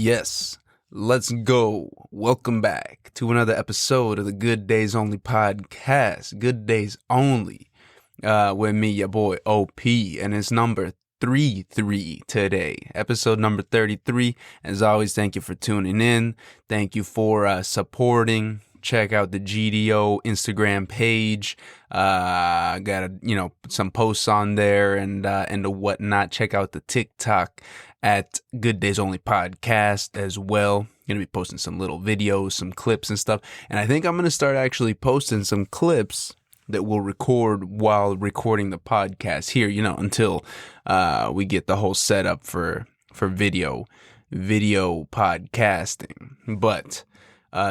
Yes, let's go. Welcome back to another episode of the Good Days Only podcast. Good Days Only, with me, your boy OP, and it's number 33 today. Episode number 33. As always, thank you for tuning in. Thank you for supporting. Check out the GDO Instagram page. Got some posts on there and whatnot. Check out the TikTok at Good Days Only Podcast as well. Gonna be posting some little videos, some clips and stuff. And I think I'm gonna start actually posting some clips that we'll record while recording the podcast here, until we get the whole setup for video podcasting. But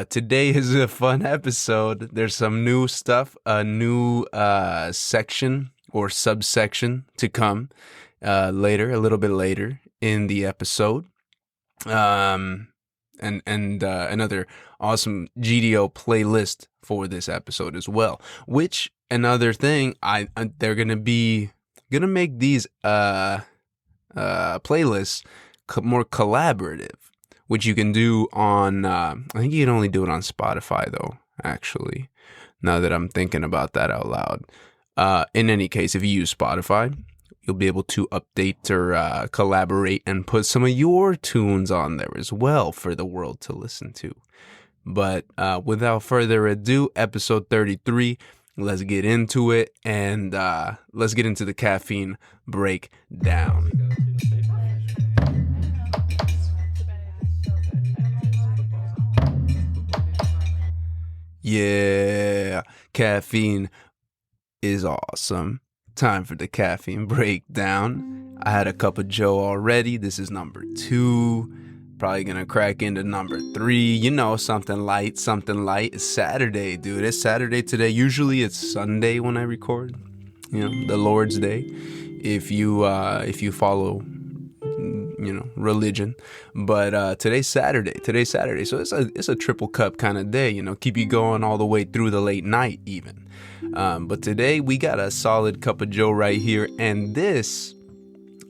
today is a fun episode. There's some new stuff, a new section or subsection to come a little bit later in the episode. And another awesome GDO playlist for this episode as well. Which another thing, they're gonna make these playlists more collaborative, which you can do on, I think you can only do it on Spotify though, actually, now that I'm thinking about that out loud. In any case, if you use Spotify, you'll be able to update or collaborate and put some of your tunes on there as well for the world to listen to. But without further ado, episode 33, let's get into it, and let's get into the caffeine breakdown. Yeah, caffeine is awesome. Time for the caffeine breakdown. I had a cup of Joe already. This is number 2. Probably gonna crack into number 3. Something light. It's Saturday, dude. It's Saturday today. Usually it's Sunday when I record. The Lord's Day. If you follow religion. But today's Saturday. So it's a triple cup kind of day, keep you going all the way through the late night even. But today we got a solid cup of Joe right here, and this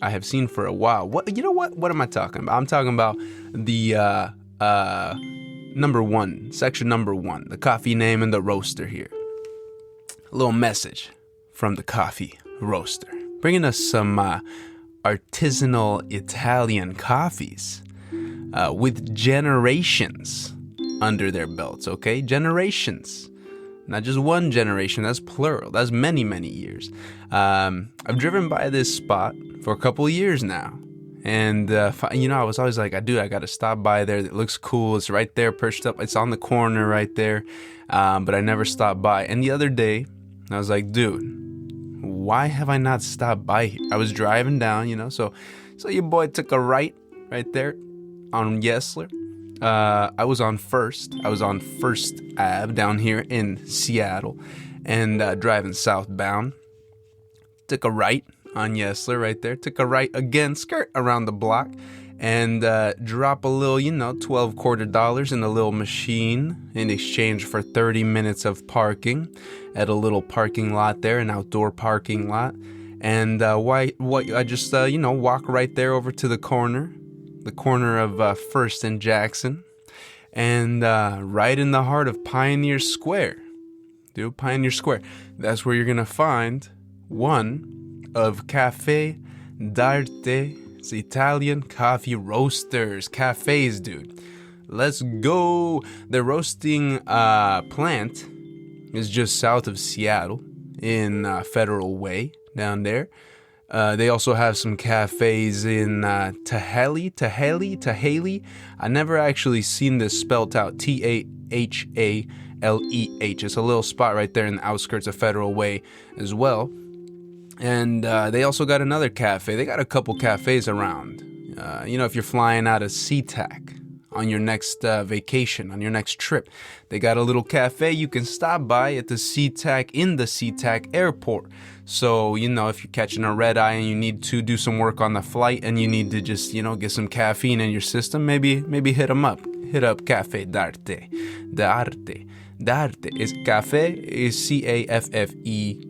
I have seen for a while. What am I talking about? I'm talking about the number 1, section number 1, the coffee name and the roaster here. A little message from the coffee roaster, bringing us some artisanal Italian coffees with generations under their belts, okay? Generations. Not just one generation, that's plural. That's many, many years. I've driven by this spot for a couple of years now. And, I was always like, I got to stop by there. It looks cool. It's right there, perched up. It's on the corner right there. But I never stopped by. And the other day, I was like, dude, why have I not stopped by here? I was driving down, so your boy took a right there on Yesler. I was on First Ave down here in Seattle, and driving southbound. Took a right on Yesler right there. Took a right again, skirt around the block, and drop a little, $12 quarter dollars in a little machine in exchange for 30 minutes of parking at a little parking lot there, an outdoor parking lot. And I just walk right there over to the corner of First and Jackson, and right in the heart of Pioneer Square. Dude, Pioneer Square. That's where you're gonna find one of Caffè d'Arte. It's Italian coffee roasters, cafes, dude. Let's go. The roasting plant is just south of Seattle in Federal Way down there. They also have some cafes in Tahleah. I never actually seen this spelt out. Tahaleh. It's a little spot right there in the outskirts of Federal Way as well. And they also got another cafe. They got a couple cafes around. If you're flying out of SeaTac on your next vacation, on your next trip, they got a little cafe you can stop by at the SeaTac airport. So, if you're catching a red eye and you need to do some work on the flight and you need to just, get some caffeine in your system, maybe hit them up. Hit up Caffè d'Arte. D'Arte is cafe is CAFFED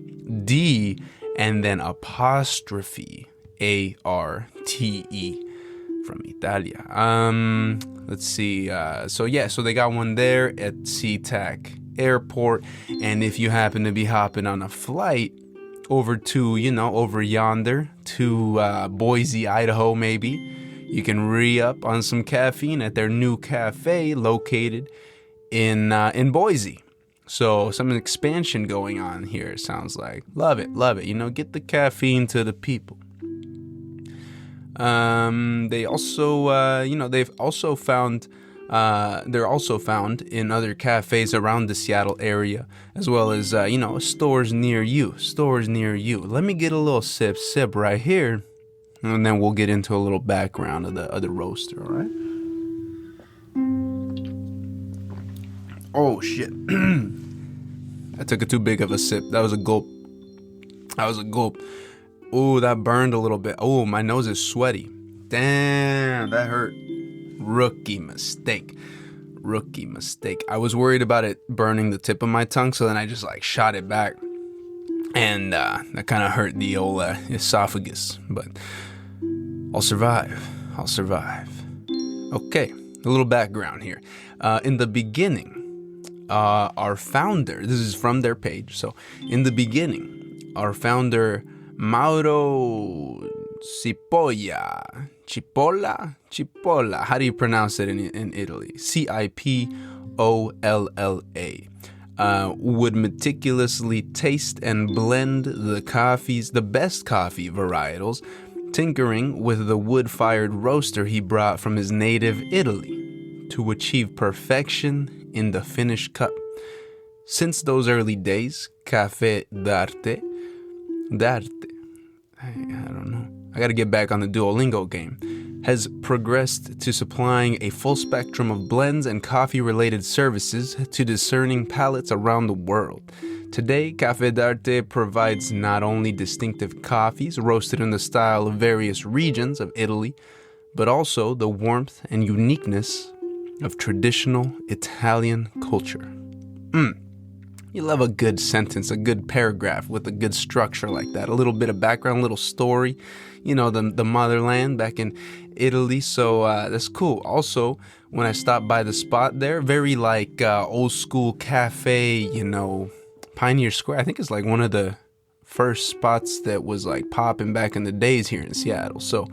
and then apostrophe ARTE. from Italia. Let's see. So they got one there at SeaTac Airport. And if you happen to be hopping on a flight over to, over yonder to Boise, Idaho, maybe, you can re-up on some caffeine at their new cafe located in Boise. So some expansion going on here, it sounds like. Love it. Get the caffeine to the people. They also, they're also found in other cafes around the Seattle area, as well as, stores near you. Let me get a little sip right here, and then we'll get into a little background of the roaster, all right? Oh, shit. I took too big of a sip. That was a gulp. Oh, that burned a little bit. Oh, my nose is sweaty. Damn, that hurt. Rookie mistake. I was worried about it burning the tip of my tongue, so then I just shot it back. And that kind of hurt the old esophagus. But I'll survive. Okay, a little background here. In the beginning, our founder, this is from their page, so in the beginning, our founder, Mauro Cipolla, how do you pronounce it in Italy? Cipolla, would meticulously taste and blend the best coffee varietals, tinkering with the wood-fired roaster he brought from his native Italy to achieve perfection in the finished cup. Since those early days, Caffè d'Arte, I don't know, I gotta get back on the Duolingo game, has progressed to supplying a full spectrum of blends and coffee-related services to discerning palates around the world. Today, Caffè d'Arte provides not only distinctive coffees roasted in the style of various regions of Italy, but also the warmth and uniqueness of traditional Italian culture. You love a good sentence, a good paragraph with a good structure like that. A little bit of background, a little story, the motherland back in Italy. So that's cool. Also, when I stopped by the spot there, very old school cafe, Pioneer Square. I think it's one of the first spots that was popping back in the days here in Seattle. So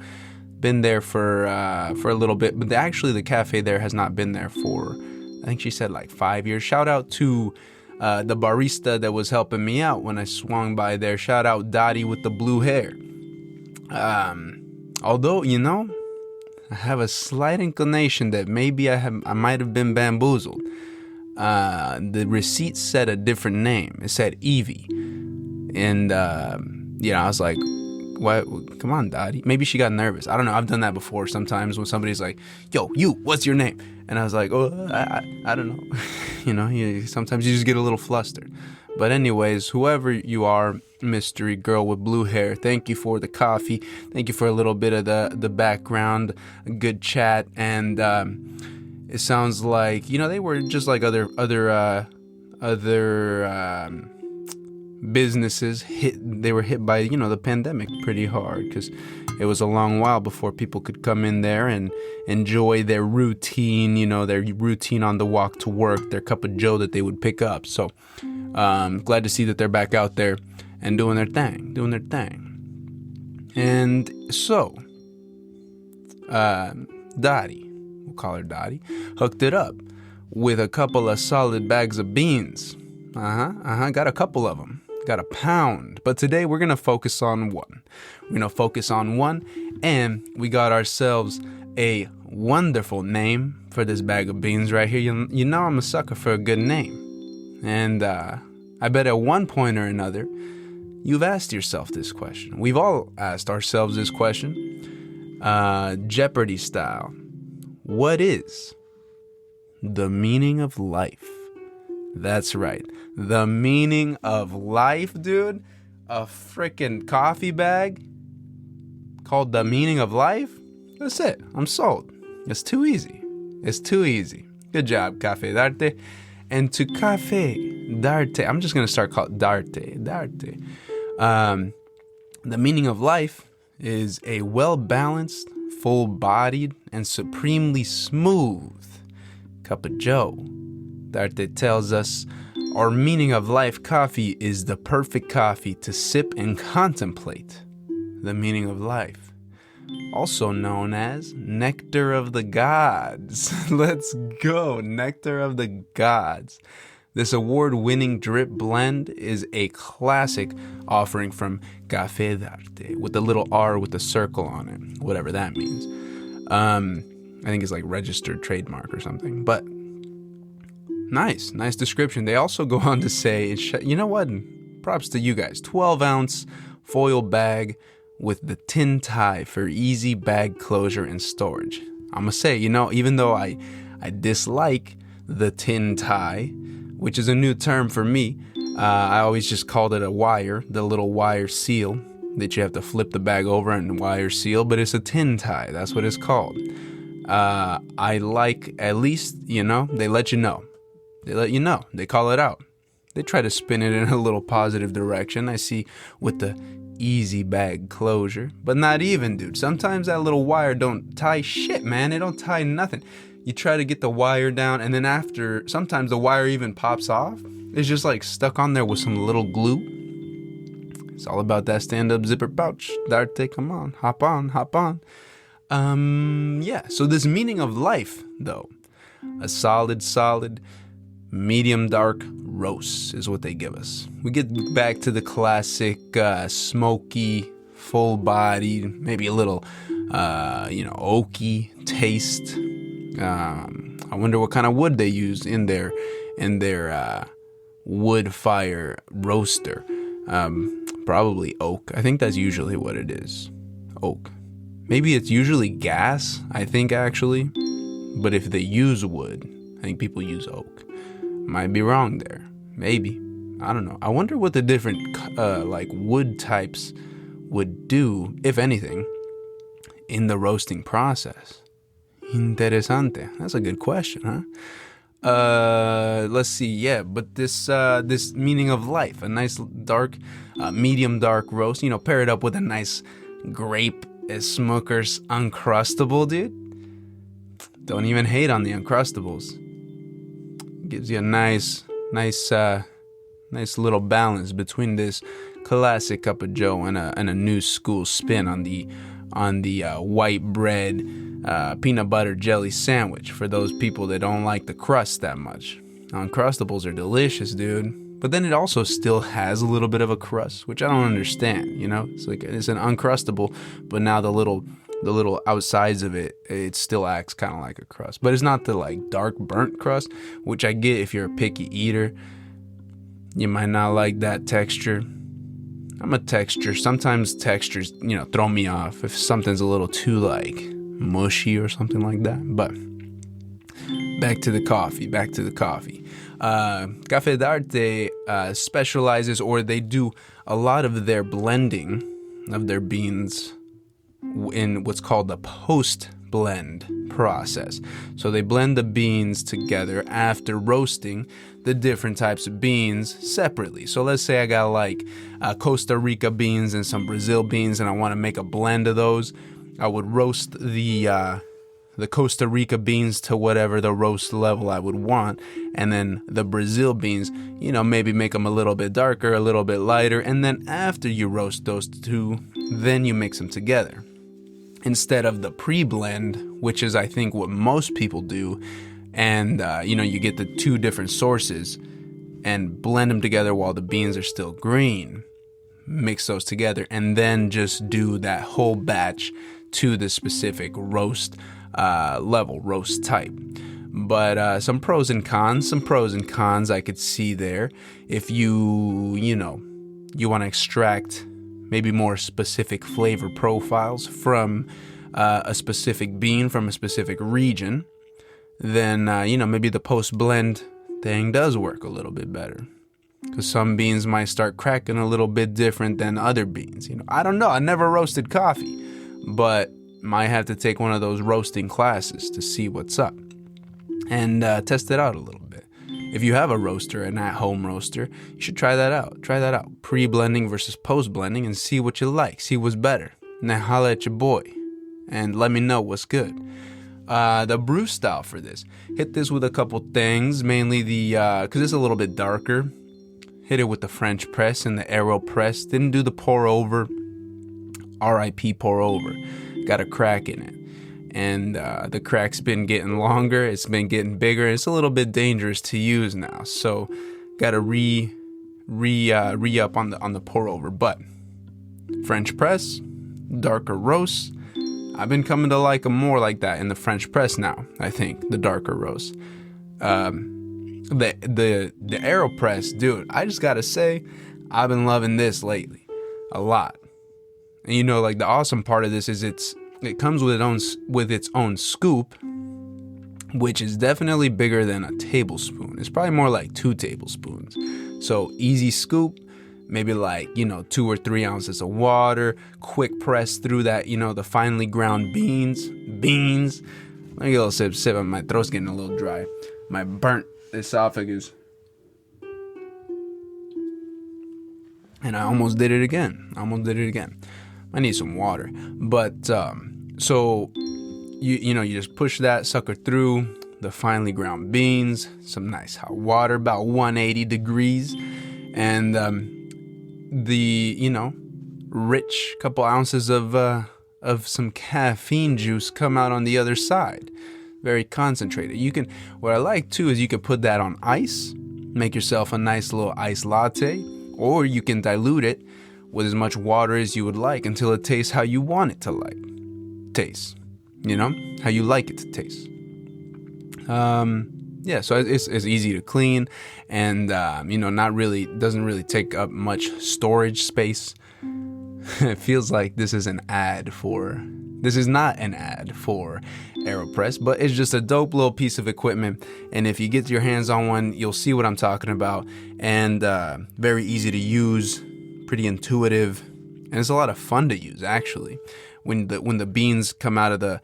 been there for a little bit, but the cafe there has not been there for, I think she said 5 years. Shout out to the barista that was helping me out when I swung by there. Shout out Dottie with the blue hair. Although, I have a slight inclination that maybe I might have been bamboozled. The receipt said a different name. It said Evie. And, I was like, what? Come on, Dottie. Maybe she got nervous. I don't know. I've done that before sometimes when somebody's like, yo, what's your name? And I was like, oh, I don't know. Sometimes you just get a little flustered. But anyways, whoever you are, mystery girl with blue hair, thank you for the coffee. Thank you for a little bit of the background, a good chat. And it sounds like, they were just like other businesses they were hit by the pandemic pretty hard, because it was a long while before people could come in there and enjoy their routine, their routine on the walk to work, their cup of joe that they would pick up. So glad to see that they're back out there and doing their thing. And so Dottie, we'll call her Dottie, hooked it up with a couple of solid bags of beans. Got a couple of them. Got a pound. But today we're going to focus on one. And we got ourselves a wonderful name for this bag of beans right here. I'm a sucker for a good name. And I bet at one point or another, you've asked yourself this question. We've all asked ourselves this question. Jeopardy style. What is the meaning of life? That's right. The meaning of life, dude. A freaking coffee bag called The Meaning of Life? That's it. I'm sold. It's too easy. Good job, Caffè d'Arte. And to Caffè d'Arte, I'm just going to start calling it D'Arte. The meaning of life is a well-balanced, full-bodied, and supremely smooth cup of joe. Darte tells us our meaning of life coffee is the perfect coffee to sip and contemplate the meaning of life. Also known as Nectar of the Gods. Let's go, Nectar of the Gods. This award-winning drip blend is a classic offering from Café d'Arte, with the little R with the circle on it, whatever that means. I think it's like registered trademark or something, but nice description. They also go on to say, you know what, props to you guys, 12-ounce foil bag with the tin tie for easy bag closure and storage. I'm gonna say, even though I dislike the tin tie, which is a new term for me, I always just called it a wire, the little wire seal that you have to flip the bag over and wire seal, but it's a tin tie. That's what it's called. I like, at least, they let you know. They let you know. They call it out. They try to spin it in a little positive direction. I see with the easy bag closure, but not even, dude. Sometimes that little wire don't tie shit, man. It don't tie nothing. You try to get the wire down, and then after, sometimes the wire even pops off. It's just like stuck on there with some little glue. It's all about that stand-up zipper pouch. Darte, come on, hop on. So this meaning of life, though, a solid, medium dark roast is what they give us. We get back to the classic smoky, full-bodied, maybe a little, oaky taste. I wonder what kind of wood they use in their wood fire roaster. Probably oak. I think that's usually what it is. Oak. Maybe it's usually gas, I think, actually. But if they use wood, I think people use oak. Might be wrong there. Maybe. I don't know. I wonder what the different wood types would do, if anything, in the roasting process. Interesante. That's a good question, huh? Let's see. Yeah, but this meaning of life, a nice dark, medium dark roast. Pair it up with a nice grape Smucker's Uncrustable, dude. Don't even hate on the Uncrustables. Gives you a nice little balance between this classic cup of joe and a new school spin on the white bread peanut butter jelly sandwich for those people that don't like the crust that much. Uncrustables are delicious, dude, but then it also still has a little bit of a crust, which I don't understand. It's like it's an Uncrustable, but now the little outsides of it still acts kind of like a crust, but it's not the like dark burnt crust, which I get if you're a picky eater. You might not like that texture. I'm a texture. Sometimes textures, throw me off if something's a little too like mushy or something like that. But back to the coffee. Café d'Arte specializes, or they do a lot of their blending of their beans in what's called the post-blend process. So they blend the beans together after roasting the different types of beans separately. So let's say I got like Costa Rica beans and some Brazil beans, and I want to make a blend of those. I would roast the Costa Rica beans to whatever the roast level I would want, and then the Brazil beans, maybe make them a little bit darker, a little bit lighter, and then after you roast those two, then you mix them together. Instead of the pre-blend, which is I think what most people do, and you get the two different sources and blend them together while the beans are still green, mix those together, and then just do that whole batch to the specific roast level, roast type. But some pros and cons I could see there. If you want to extract maybe more specific flavor profiles from a specific bean from a specific region, then maybe the post-blend thing does work a little bit better. Because some beans might start cracking a little bit different than other beans. I don't know. I never roasted coffee, but might have to take one of those roasting classes to see what's up and test it out a little bit. If you have a roaster, an at-home roaster, you should try that out. Pre-blending versus post-blending, and see what you like. See what's better. Now holla at your boy. and let me know what's good. The brew style for this. Hit this with a couple things, mainly because it's a little bit darker. Hit it with the French press and the AeroPress. Didn't do the pour over. RIP pour over. Got a crack in it. And the crack's been getting longer. It's been getting bigger. It's a little bit dangerous to use now. So got to re-up on the pour over. But French press, darker roast. I've been coming to like them more like that in the French press now, I think, the darker roast. The AeroPress, dude, I just gotta say, I've been loving this lately a lot. And you know, like the awesome part of this is it comes with its own scoop, which is definitely bigger than a tablespoon. It's probably more like 2 tablespoons. So easy scoop, maybe like, 2 or 3 ounces of water, quick press through that, the finely ground beans. Let me get a little sip. My throat's getting a little dry. My burnt esophagus. And I almost did it again. I need some water. But, so, you just push that sucker through the finely ground beans, some nice hot water, about 180 degrees, and the rich couple ounces of some caffeine juice come out on the other side. Very concentrated. What I like too is you can put that on ice, make yourself a nice little iced latte, or you can dilute it with as much water as you would like until it tastes how you want it to taste. How you like it to taste. So it's easy to clean, and doesn't really take up much storage space. It feels like this is not an ad for AeroPress, but it's just a dope little piece of equipment. And if you get your hands on one, you'll see what I'm talking about. And very easy to use, pretty intuitive, and it's a lot of fun to use actually. When the beans come out of the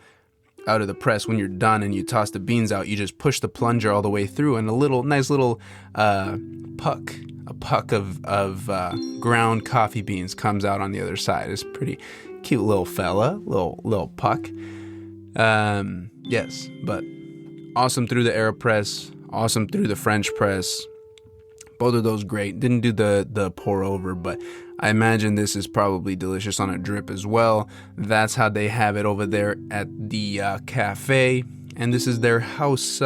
press, when you're done and you toss the beans out, you just push the plunger all the way through, and a nice little puck of ground coffee beans comes out on the other side. It's pretty cute little fella, little puck. Yes, but awesome through the AeroPress, awesome through the French press. Both of those great. Didn't do the pour over, but I imagine this is probably delicious on a drip as well. That's how they have it over there at the cafe, and this is their house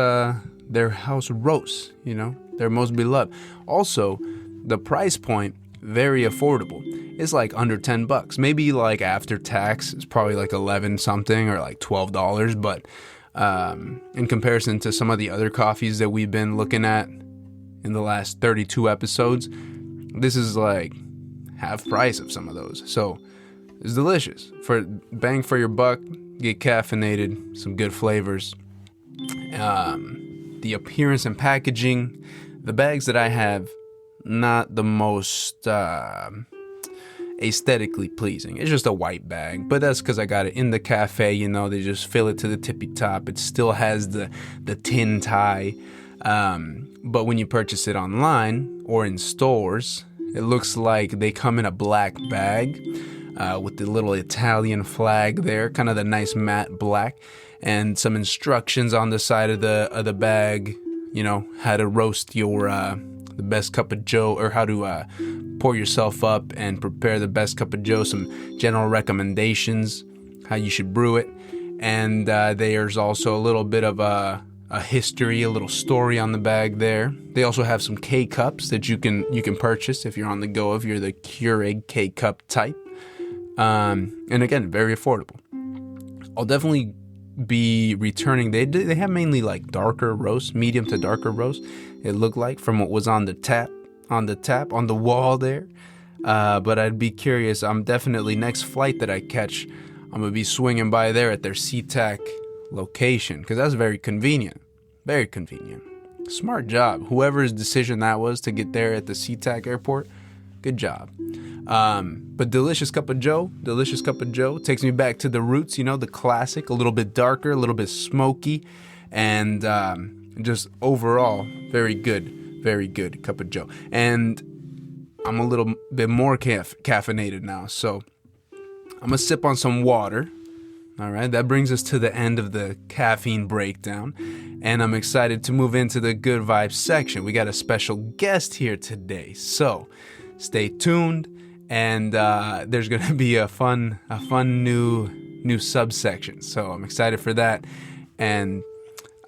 roast. Their most beloved. Also, the price point very affordable. It's like under $10. Maybe like after tax, it's probably like 11 something or like $12. But in comparison to some of the other coffees that we've been looking at in the last 32 episodes, this is like half price of some of those. So it's delicious. For bang for your buck, get caffeinated, some good flavors. The appearance and packaging, the bags that I have, not the most aesthetically pleasing. It's just a white bag, but that's because I got it in the cafe. They just fill it to the tippy top. It still has the tin tie. But when you purchase it online or in stores, it looks like they come in a black bag with the little Italian flag there, kind of the nice matte black, and some instructions on the side of the bag. How to roast the best cup of joe, or how to pour yourself up and prepare the best cup of joe. Some general recommendations how you should brew it, and there's also a little bit of a history, a little story on the bag there. They also have some K-cups that you can purchase if you're on the go, if you're the Keurig K-cup type. And again, very affordable. I'll definitely be returning. They have mainly like darker roast, medium to darker roast. It looked like from what was on the wall there. But I'd be curious. I'm definitely, next flight that I catch, I'm gonna be swinging by there at their SeaTac location, because that's very convenient. Smart job, whoever's decision that was to get there at the SeaTac airport. Good job. But delicious cup of joe takes me back to the roots, the classic, a little bit darker, a little bit smoky, and just overall very good cup of joe. And I'm a little bit more caffeinated now, so I'm gonna sip on some water. All right, that brings us to the end of the caffeine breakdown, and I'm excited to move into the good vibes section. We got a special guest here today, so stay tuned, and there's gonna be a fun new subsection. So I'm excited for that, and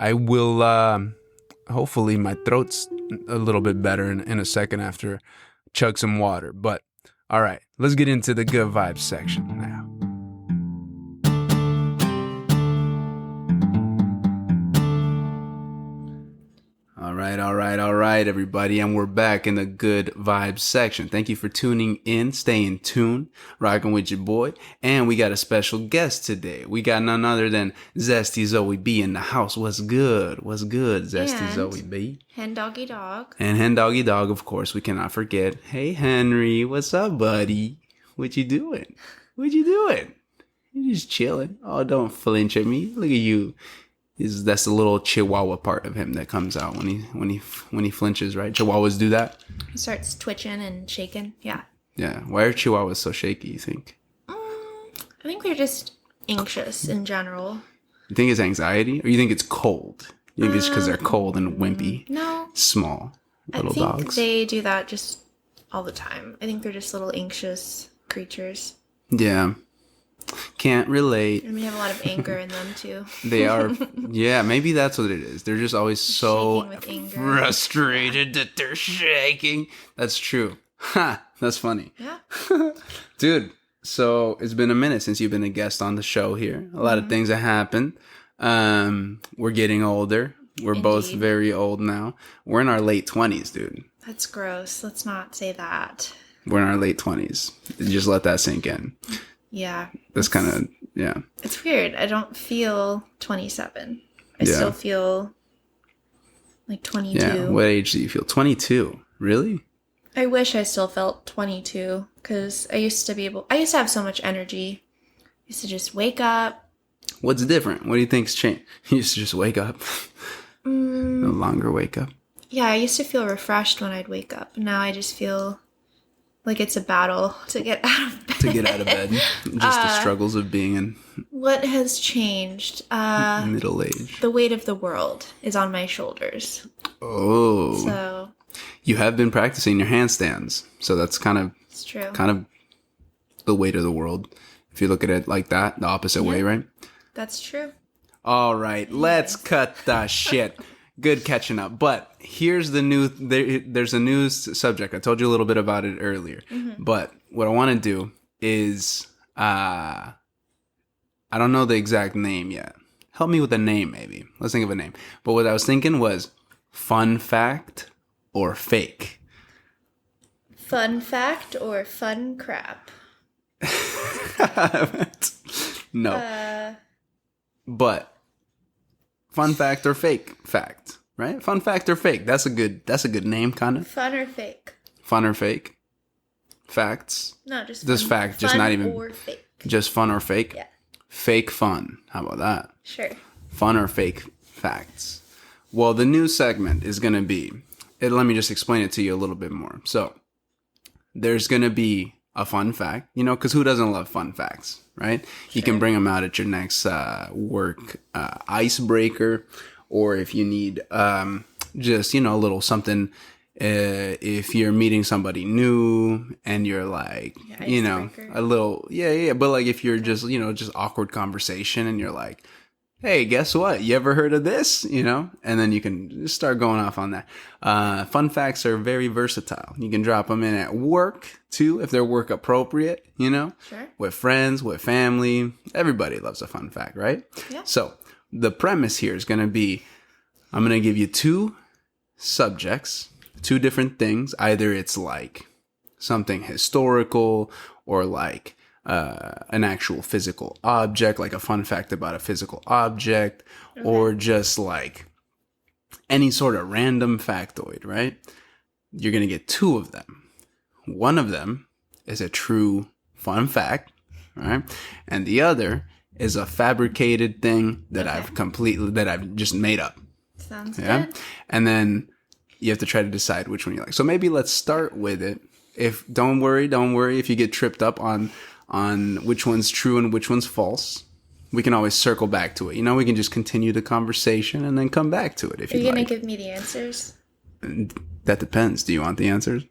I will hopefully my throat's a little bit better in a second after chug some water. But all right, let's get into the good vibes section now. All right, everybody, and we're back in the good vibes section. Thank you for tuning in, staying tuned, rocking with your boy, and we got a special guest today. We got none other than Zesty Zoe B in the house. What's good, Zesty and Zoe B? Hen Doggy Dog. And Hen Doggy Dog, of course, we cannot forget. Hey, Henry, what's up, buddy? What you doing? You just chilling. Oh, don't flinch at me. Look at you. That's the little Chihuahua part of him that comes out when he flinches, right? Chihuahuas do that. He starts twitching and shaking. Yeah. Yeah. Why are Chihuahuas so shaky, you think? I think they're just anxious in general. You think it's anxiety, or you think it's cold? You think it's because they're cold and wimpy? No. Small little dogs. I think dogs. they do that just all the time. I think they're just little anxious creatures. Yeah. Can't relate. And we have a lot of anger in them too. They are, yeah, maybe that's what it is. They're just always so frustrated that they're shaking. That's true. Ha, that's funny. Yeah. Dude, so it's been a minute since you've been a guest on the show here. A lot of things have happened. We're getting older. We're both very old now. We're in our late 20s, dude. That's gross. Let's not say that. We're in our late 20s. Just let that sink in. Yeah. That's kind of, yeah. It's weird. I don't feel 27. I still feel like 22. Yeah. What age do you feel? 22. Really? I wish I still felt 22 because I used to have so much energy. I used to just wake up. What's different? What do you think's changed? You used to just wake up. No longer wake up. Yeah, I used to feel refreshed when I'd wake up. Now I just feel like it's a battle to get out of bed. Just the struggles of being in What has changed? middle age. The weight of the world is on my shoulders. Oh. So You have been practicing your handstands. So that's it's true. kind of the weight of the world. If you look at it like that, the opposite way, right? That's true. All right, let's cut the shit. Good catching up. But here's the new, there's a new subject. I told you a little bit about it earlier. But what I want to do is, I don't know the exact name yet. Help me with a name, maybe. Let's think of a name. But what I was thinking was fun fact or fake. Fun fact or fun crap? No. But fun fact or fake fact, right? Fun fact or fake. That's a good name, kind of. Fun or fake? Fun or fake? Facts. No, just This fun. fact, just Fun not even or fake. just fun or fake. Yeah. Fake fun. How about that? Sure. Fun or fake facts. Well, the new segment is going to be. Let me just explain it to you a little bit more. So, there's going to be a fun fact, because who doesn't love fun facts, right? Sure. You can bring them out at your next work icebreaker, or if you need just, a little something, if you're meeting somebody new and you're like, a little, but like if you're just, just awkward conversation and you're like, hey, guess what? You ever heard of this? And then you can just start going off on that. Fun facts are very versatile. You can drop them in at work too, if they're work appropriate, Sure. with friends, with family. Everybody loves a fun fact, right? Yeah. So the premise here is going to be, I'm going to give you two subjects, two different things. Either it's like something historical or like an actual physical object, like a fun fact about a physical object, or just like any sort of random factoid, right? You're going to get two of them. One of them is a true fun fact, right? And the other is a fabricated thing that I've just made up. Sounds good. And then you have to try to decide which one you like. So maybe let's start with it. Don't worry if you get tripped up on which one's true and which one's false. we can always circle back to it. You know, we can just continue the conversation and then come back to it if Are you you gonna like. give me the answers? That depends. Do you want the answers?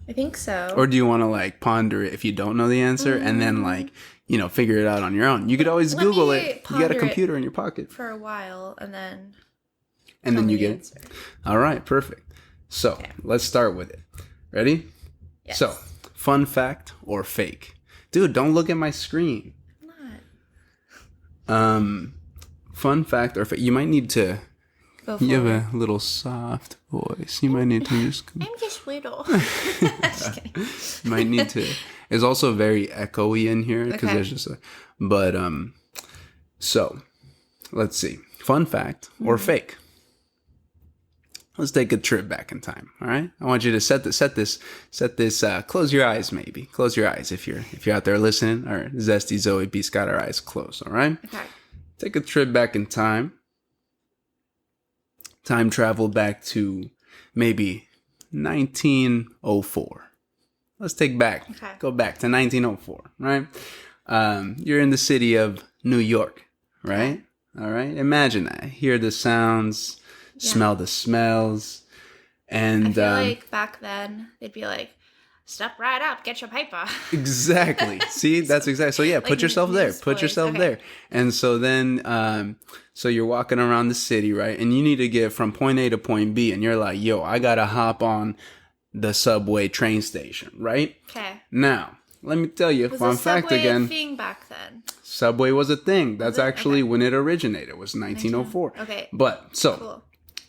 I think so. Or do you want to like ponder it if you don't know the answer and then like, you know, figure it out on your own? You could always Let Google me it. You got ponder a it computer in your pocket. for a while, and then And tell then me you the get it. answer. All right, perfect. So let's start with it. Ready? Yes. So, fun fact or fake? Dude, don't look at my screen. I'm not. Fun fact or fake? You might need to. Go for You it. have a little soft voice. You might need to just. I'm just little. Just kidding. You might need to. It's also very echoey in here because Okay. there's just a. But so let's see. Fun fact or fake? Let's take a trip back in time. All right. I want you to set this. Close your eyes, maybe. Close your eyes if you're out there listening. Or Zesty Zoe B's got her eyes closed. All right. Okay. Take a trip back in time. Time travel back to maybe 1904. Let's take back. Okay. Go back to 1904. Right. You're in the city of New York. Right. All right. Imagine that. Hear the sounds. Smell the smells, and I feel like back then they'd be like, "Step right up, get your paper." exactly. See, that's exactly. So yeah, put Like yourself there. newsboys. Put yourself Okay. there. And so then, so you're walking around the city, right? And you need to get from point A to point B, and you're like, "Yo, I gotta hop on the subway train station," right? Okay. Now, let me tell you, Was fun the fact subway again. a thing back then? Subway was a thing. That's it? actually Okay. when it originated. It was 1904. Okay. But so Cool.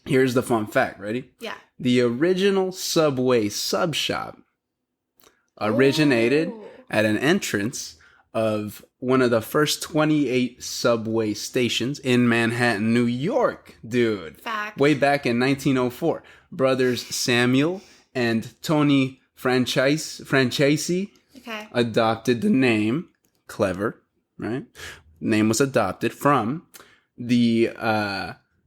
here's the fun fact. Ready? Yeah. The original Subway sub shop originated Ooh. at an entrance of one of the first 28 subway stations in Manhattan, New York, dude. Fact. Way back in 1904. Brothers Samuel and Tony Francesi Okay. adopted the name. Clever, right? Name was adopted from the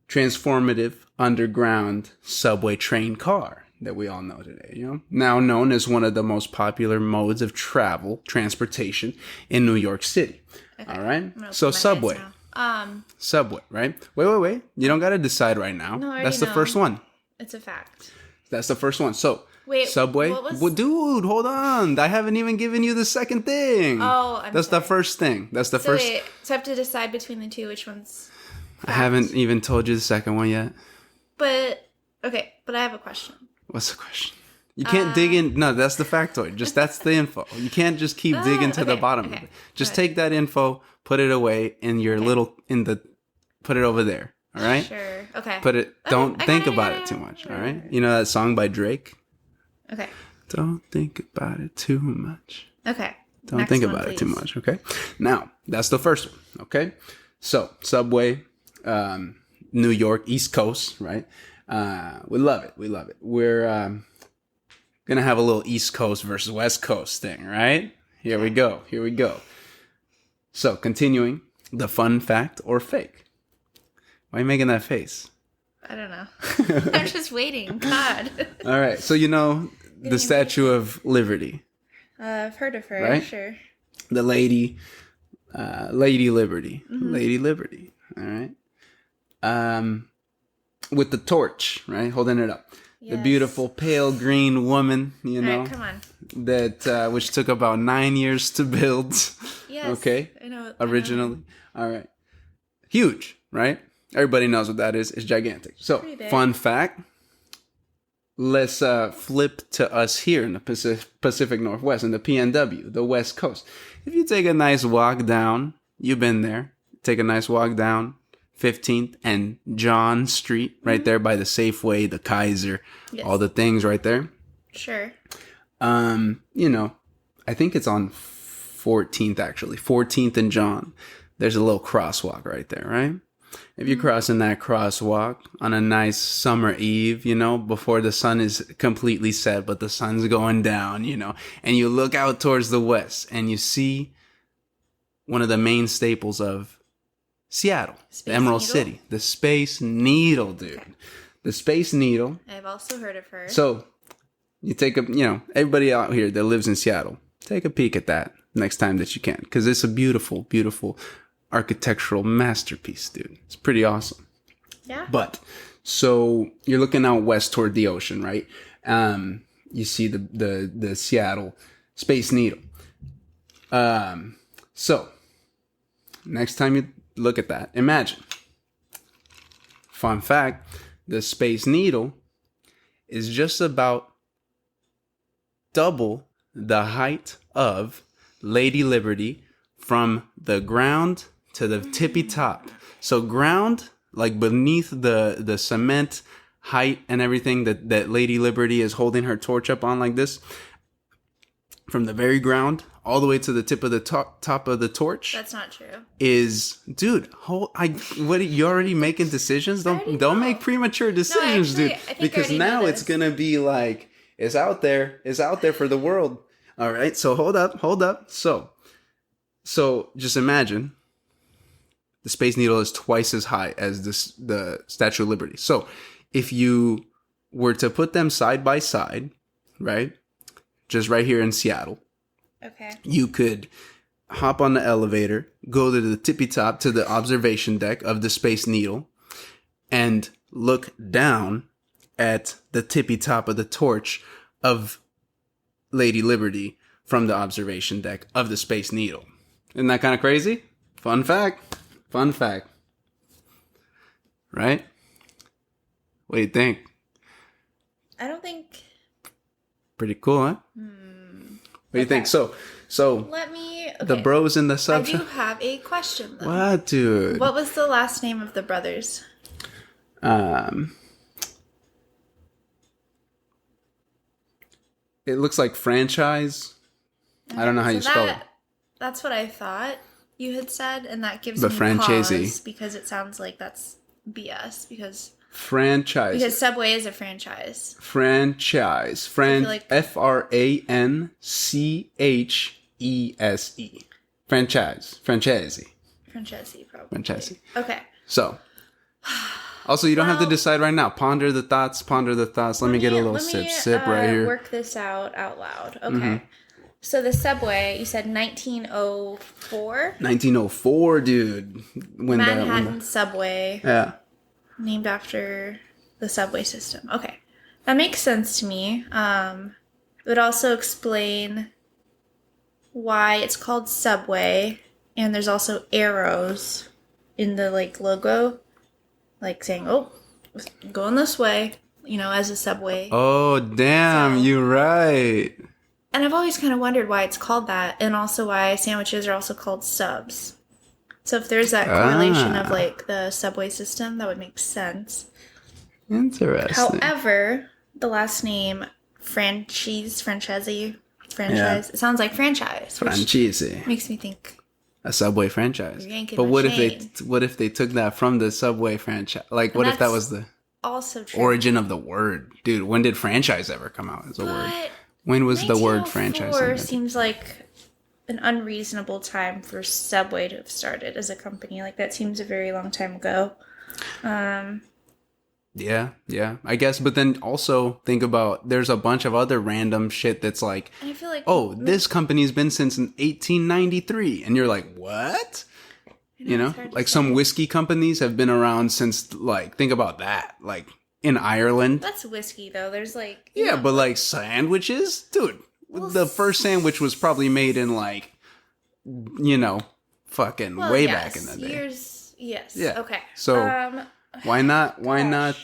transformative underground subway train car that we all know today, you know, now known as one of the most popular modes of transportation in New York City. Okay. All right. I'm gonna So open my eyes subway, now. subway, right? Wait. You don't got to decide right now. No, I That's already the know. first one. It's a fact. That's the first one. So Wait, subway. what was- Well, dude, hold on. I haven't even given you the second thing. Oh, I'm That's the sorry. first thing. That's the So first. wait, so I have to decide between the two which one's. I haven't even told you the second one yet. But okay, but I have a question. What's the question? You can't dig in. No, that's the factoid. Just that's the info. You can't just keep digging to the okay, bottom of okay. it. Just Alright. take that info, put it away in your little put it over there. All right. Sure. Okay. Put it. Okay, Don't I think got it, about I it got too it. much. All right. You know that song by Drake. Okay. Don't think about it too much. Okay. Don't Next think one, about it too please. much. Okay. Now that's the first one. Okay. So Subway, New York, East Coast, right? We love it. We love it. We're gonna have a little East Coast versus West Coast thing, right? Here we go. Here we go. So continuing the fun fact or fake. Why are you making that face? I don't know. I'm just waiting. God. All right. So you know the Statue of Liberty, I've heard of her. Right? Sure. the Lady Liberty, Lady Liberty. All right. With the torch, right, holding it up. The Yes. beautiful pale green woman, you All know, right, come on. that which took about 9 years to build. Yes. Okay. I know. Originally. All right. Huge, right? Everybody knows what that is. It's gigantic. So, Pretty big. fun fact. Let's flip to us here in the Pacific Northwest, in the PNW, the West Coast. If you take a nice walk down, you've been there. Take a nice walk down 15th and John Street, right there by the Safeway, the Kaiser, Yes. all the things right there. Sure. You know, I think it's on 14th actually. 14th and John. There's a little crosswalk right there, right? If you're crossing that crosswalk on a nice summer eve, you know, before the sun is completely set, but the sun's going down, you know, and you look out towards the west and you see one of the main staples of Seattle, Space the Emerald Needle? City, the Space Needle, dude. Okay. The Space Needle. I've also heard of her. So you take a, you know, everybody out here that lives in Seattle, take a peek at that next time that you can, because it's a beautiful, beautiful architectural masterpiece, dude. It's pretty awesome. Yeah. But so you're looking out west toward the ocean, right? You see the Seattle Space Needle. So next time you look at that, imagine. Fun fact, the Space Needle is just about double the height of Lady Liberty from the ground to the tippy top. So ground, like beneath the cement height and everything that Lady Liberty is holding her torch up on like this, from the very ground all the way to the tip of the top of the torch. That's not true. Is, dude, what, you already making decisions? Don't make premature decisions, actually, dude. I think Because I already now know it's this. gonna be like, it's out there for the world. All right, so hold up. So just imagine the Space Needle is twice as high as the Statue of Liberty. So if you were to put them side by side, right, just right here in Seattle, Okay. you could hop on the elevator, go to the tippy top to the observation deck of the Space Needle, and look down at the tippy top of the torch of Lady Liberty from the observation deck of the Space Needle. Isn't that kind of crazy? Fun fact. Right? What do you think? I don't think. Pretty cool, huh? What do you think? So Let me. Okay. the bros in the I sub do have a question though. What, dude? What was the last name of the brothers? It looks like franchise. I don't know how you spell it. That's what I thought you had said, and that gives The me franchisee. pause because it sounds like that's BS. Because Franchise. Subway is a franchise. Franchise. feel like- FRANCHESE. Franchise. Franchisee. Franchisee, probably. Franchisee. Okay. So, also, you don't have to Well- decide right now. Ponder the thoughts. Let me get a little sip right here. Work this out loud. Okay. So the Subway, you said 1904? 1904, dude. When Manhattan Subway, yeah. named after the subway system. Okay. That makes sense to me. It would also explain why it's called Subway, and there's also arrows in the logo, saying, "Oh, going this way," as a subway. Oh, damn, you're right. And I've always kind of wondered why it's called that, and also why sandwiches are also called subs. So if there's that correlation of the subway system, that would make sense. Interesting. However, the last name franchise. Yeah. It sounds like franchise, which Franchisee. makes me think A Subway franchise. You're yanking But my what chain. if they took that from the Subway franchise? Like, what if that that's was the also true. origin of the word? Dude, when did franchise ever come out as a word? But When was the word franchise 1904 invented? seems like an unreasonable time for Subway to have started as a company. That seems a very long time ago. Yeah, I guess. But then also think about, there's a bunch of other random shit that's like, And I feel like oh, this company's been since 1893. And you're like, what? it's hard to Like say. some whiskey companies have been around since, think about that. Like in Ireland. That's whiskey though. There's Yeah, but like sandwiches? Dude, the first sandwich was probably made in fucking way back in the day. Years. Yes. Yeah. Okay. So, Why not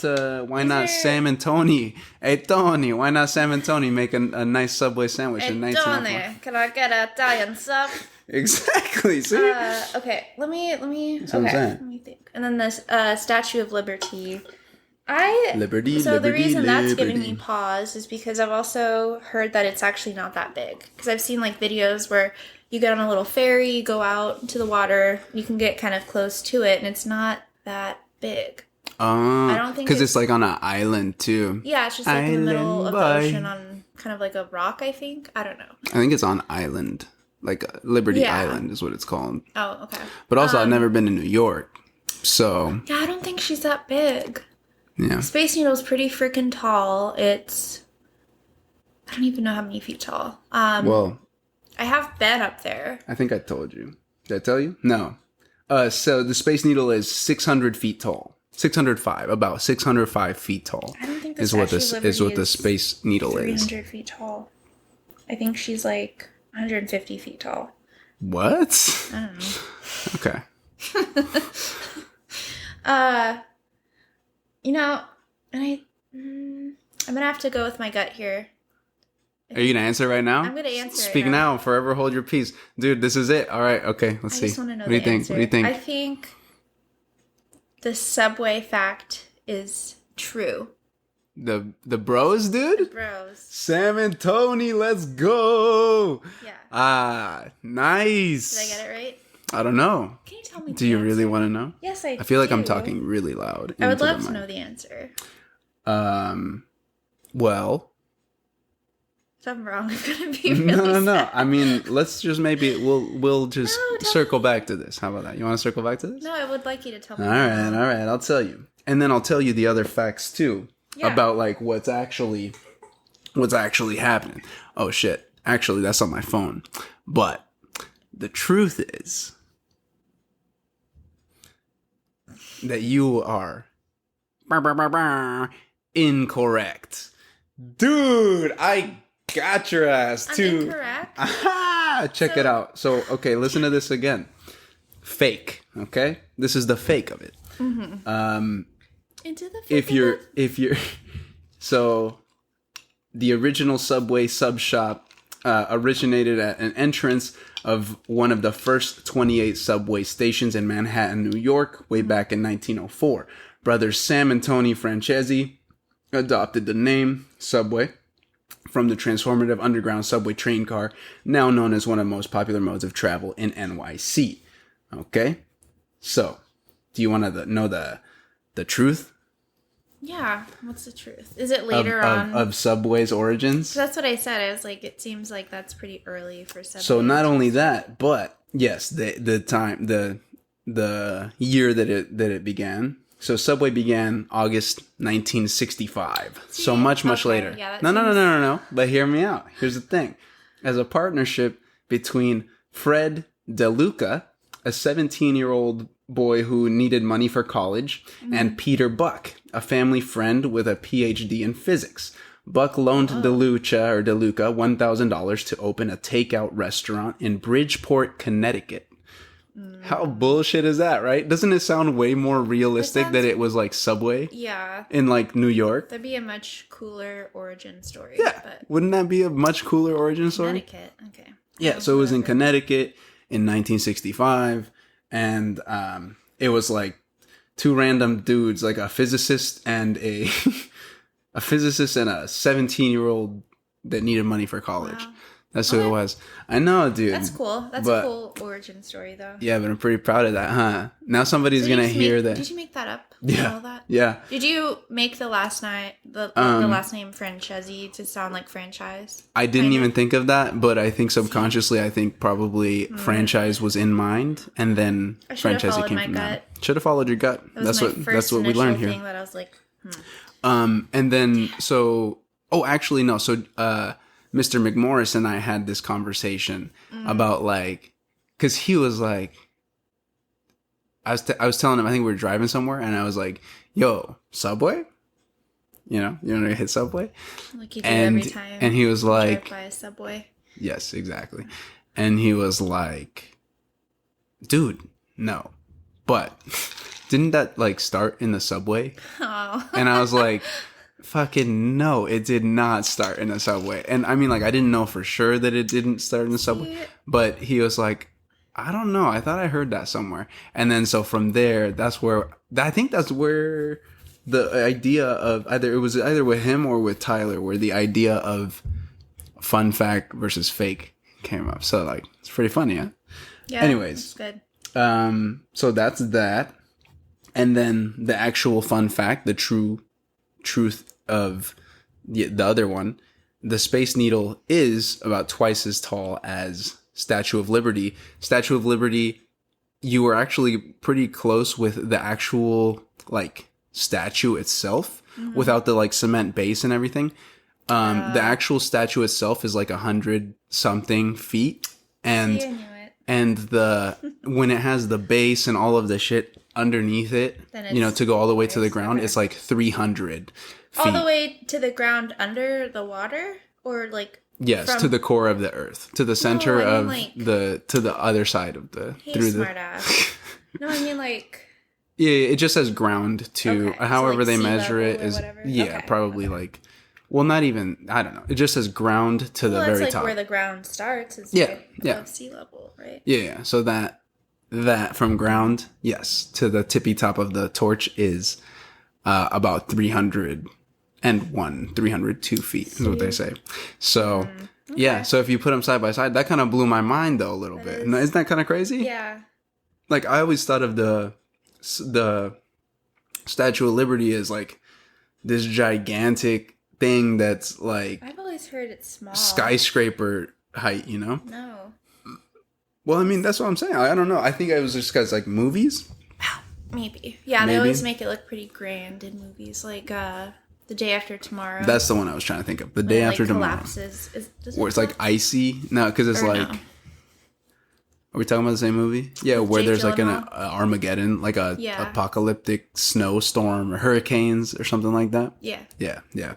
there- Sam and Tony? Hey Tony, why not Sam and Tony make a nice Subway sandwich in Hey, 1904? Donnie, can I get a Italian sub? Exactly. See? Okay. Let me. what I'm Okay. saying. Let me think. And then this Statue of Liberty. Liberty, So the liberty, reason that's giving liberty. me pause is because I've also heard that it's actually not that big. Because I've seen videos where you get on a little ferry, you go out into the water, you can get kind of close to it, and it's not that big. I don't think because it's like on an island too. Yeah, it's just in the middle of the Island ocean on kind of a rock, I think. I don't know. I think it's on island, like Liberty Yeah. Island is what it's called. Oh, okay. But also, I've never been to New York, so Yeah, I don't think she's that big. yeah. Space Needle's pretty freaking tall. It's... I don't even know how many feet tall. Well, I have been up there. I think I told you. Did I tell you? No. So the Space Needle is 600 feet tall. 605, about 605 feet tall. I don't think is what this is what the Space Needle is. 300 feet tall. I think she's like 150 feet tall. What? I don't know. Okay. You know, and I'm gonna have to go with my gut here. Are you gonna answer right now? I'm gonna answer. Speak it now. Forever hold your peace, dude. This is it. All right. Okay. Let's see. I just want to know What do you the think? answer. What do you think? I think the subway fact is true. The bros, dude. Bros. Sam and Tony, let's go. Yeah. Ah, nice. Did I get it right? I don't know. Can you tell me? Do you really want to know? Yes, I do. I feel like I'm talking really loud. I would into the love to mic. know the answer. Well. If I'm wrong, I'm gonna be really No. sad. I mean, let's just maybe we'll just No, tell circle me. back to this. How about that? You want to circle back to this? No, I would like you to tell me. All right. I'll tell you, and then I'll tell you the other facts too about like what's actually happening. Oh shit! Actually, that's on my phone. But the truth is that you are incorrect, dude. I got your ass I'm too. incorrect. Aha! Check it out. So, okay, listen to this again. Fake. Okay, this is the fake of it. Into the If you're, so the original Subway sub shop originated at an entrance of one of the first 28 subway stations in Manhattan, New York, way back in 1904. Brothers Sam and Tony Francesi adopted the name Subway from the transformative underground subway train car, now known as one of the most popular modes of travel in NYC. Okay? So, do you want to know the truth Yeah. What's the truth? Is it later on? of Subway's origins? That's what I said. I was like, it seems like that's pretty early for Subway. So not only that, but yes, the year that it began. So Subway began August 1965. So much okay, later. yeah, that No. But hear me out. Here's the thing. As a partnership between Fred DeLuca, a 17-year-old boy who needed money for college, and Peter Buck, a family friend with a PhD in physics. Buck loaned DeLuca $1,000 to open a takeout restaurant in Bridgeport, Connecticut. How bullshit is that, right? Doesn't it sound way more realistic that it was like Subway Yeah. in like New York? That'd be a much cooler origin story. Yeah. But Wouldn't that be a much cooler origin story? Connecticut. Okay. Yeah, so it was in Connecticut in 1965, and it was like two random dudes, like a physicist and a 17-year-old that needed money for college. Wow. That's who it was. I know, dude. That's cool. That's but- a cool origin story, though. Yeah, but I'm pretty proud of that, huh? Now somebody's So gonna you just hear make- that. Did you make that up? Yeah. All that? Yeah. Did you make the last name Francesi to sound like franchise? I didn't Kind even think of that, but I think subconsciously, I think probably franchise was in mind, and then I should have franchisee followed came my from gut. that. Should have followed your gut. That was That's what we learned here. Thing that I was like, And then actually no. So Mr. McMorris and I had this conversation about like, because he was like, I was telling him, I think we were driving somewhere, and I was like, "Yo, Subway, you know, hit Subway," like you do every time. and he was you like, drive by a Subway. "Yes, exactly," and he was like, "Dude, no, but didn't that like start in the Subway?" Oh. And I was like, fucking no, it did not start in the Subway. And I mean, like, I didn't know for sure that it didn't start in the Subway, but he was like, I don't know, I thought I heard that somewhere. And then so from there, I think that's where the idea of it was either with him or with Tyler, where the idea of fun fact versus fake came up. So like, it's pretty funny, huh? Yeah. Anyways. That's good. So that's that. And then the actual fun fact, the truth of the other one, the Space Needle is about twice as tall as Statue of Liberty. Statue of Liberty, you were actually pretty close with the actual like statue itself, without the like cement base and everything. The actual statue itself is like 100 something feet, and See, I knew it. and when it has the base and all of the shit underneath it, Then you know, it's to go all the way to the nice, ground, okay. it's like 300 feet. All the way to the ground under the water, or like Yes, from- to the core of the earth, to the center I mean, of like- to the other side of the hey, through the. smart ass. No, I mean like Yeah, it just says ground to Okay, so, however like, they sea measure it level or is. whatever? Yeah, Okay, probably like. Well, not even. I don't know. It just says ground to the well, that's very like top. where the ground starts. Is Yeah, right yeah. above sea level, right? Yeah, so that from ground, yes, to the tippy top of the torch is about 302 feet is what they say. So yeah, so if you put them side by side, that kind of blew my mind though a little That bit. is- Isn't that kind of crazy? Yeah. Like I always thought of the Statue of Liberty as like this gigantic thing that's like I've always heard it's small. skyscraper height, you know? No. Well, I mean, that's what I'm saying. I don't know. I think it was just because like movies. Maybe. Yeah, Maybe. they always make it look pretty grand in movies, like The Day After Tomorrow. That's the one I was trying to think of. The when Day it, After Tomorrow. collapses. Does it Where it's like collapse? icy. No, because it's Or like. no? Are we talking about the same movie? Yeah, where Jake there's like an Gyllenhaal? Armageddon, like a Yeah. apocalyptic snowstorm or hurricanes or something like that. Yeah. Yeah, yeah.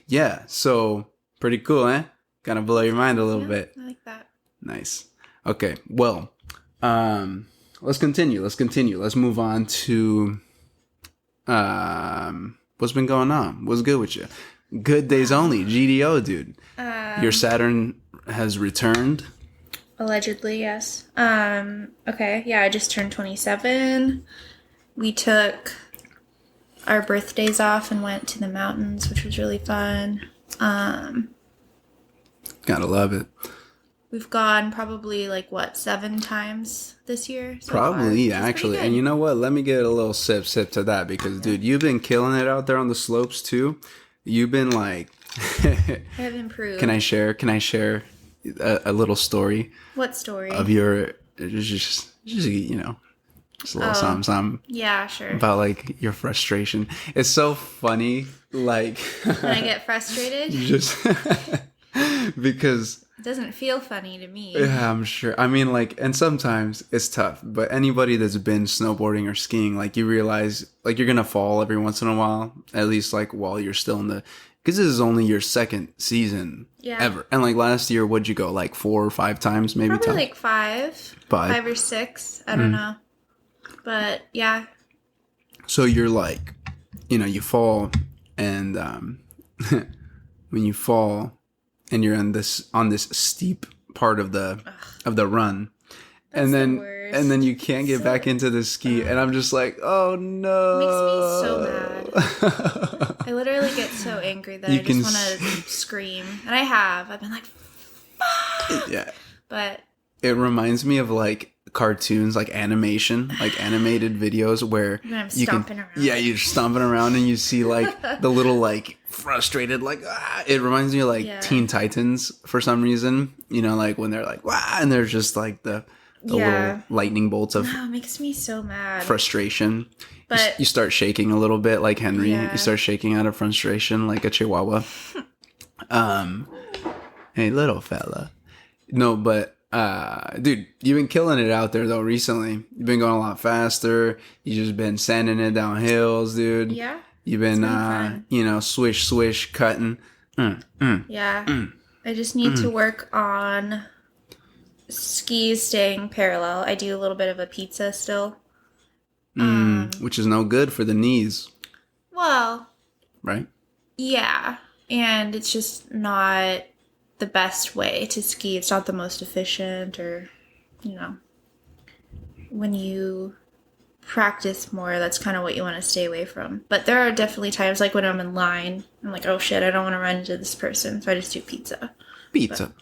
Yeah, so pretty cool, eh? Kind of blow your mind a little Yeah, bit. I like that. Nice. Okay, well, let's continue. Let's move on to what's been going on? What's good with you? Good days only, GDO, dude. Your Saturn has returned. Allegedly, yes. Okay, yeah, I just turned 27. We took our birthdays off and went to the mountains, which was really fun. Gotta love it. We've gone probably 7 times this year. So far, Probably, which yeah, is pretty actually. good. And you know what? Let me get a little sip to that because, dude, you've been killing it out there on the slopes too. You've been like, I have improved. Can I share a little story What story? of your just you know, just a little something Yeah, sure. about like your frustration. It's so funny, like When I get frustrated, just because. it doesn't feel funny to me. Yeah, I'm sure. I mean, like, and sometimes it's tough, but anybody that's been snowboarding or skiing, like, you realize, like, you're gonna fall every once in a while, at least, like, while you're still in the, because this is only your second season ever. And, like, last year, what'd you go, like, 4 or 5 times, maybe? Probably like 5. 5. 5 or 6. I don't know. But, yeah. So you're like, you know, you fall, and when you fall, and you're on this steep part of the run, and then the worst. and then you can't get back into the ski, and I'm just like, oh no, Makes me so mad. I literally get so angry that You I can just want to scream. And I have. I've been like, fuck! Yeah, But, it reminds me of like cartoons, like animation, like animated videos where When I'm you can, stomping around. yeah, you're stomping around and you see like the little like frustrated like it reminds me of like Yeah. Teen Titans for some reason, you know, like when they're like and there's just like the Yeah. little lightning bolts of oh, it makes me so mad. frustration. But- you start shaking a little bit like Henry. Yeah. You start shaking out of frustration like a chihuahua. Hey, little fella. No, but dude, you've been killing it out there though recently. You've been going a lot faster. You just been sanding it down hills, dude. Yeah. You've been fun. you know, swish cutting. Yeah. I just need to work on skis staying parallel. I do a little bit of a pizza still. Which is no good for the knees, Well, right? yeah. And it's just not the best way to ski. It's not the most efficient, or, you know, when you practice more, that's kind of what you want to stay away from. But there are definitely times, like when I'm in line, I'm like, oh shit, I don't want to run into this person, so I just do pizza. Pizza.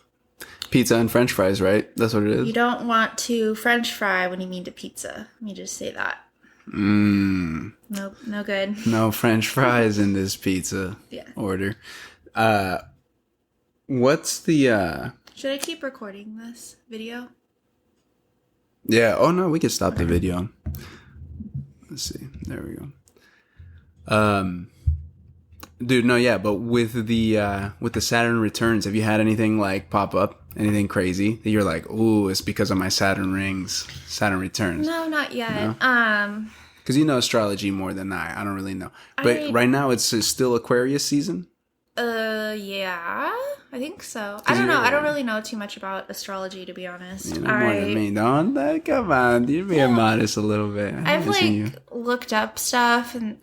Pizza and french fries, right? That's what it is. You don't want to French fry when you mean to pizza. Let me just say that. Nope, no good. No french fries in this pizza Yeah. order. What's the Should I keep recording this video? yeah, oh no, we can stop the video. Let's see. There we go. Dude, no, yeah, but with the Saturn returns, have you had anything like pop up? Anything crazy that you're like, ooh, it's because of my Saturn rings, Saturn returns? No, not yet. No? Because you know astrology more than I. I don't really know. But right now it's still Aquarius season? Yeah, I think so. I don't know. I don't really know too much about astrology, to be honest. You know more than me. Don't come on. You're being modest a little bit. I've like looked up stuff and,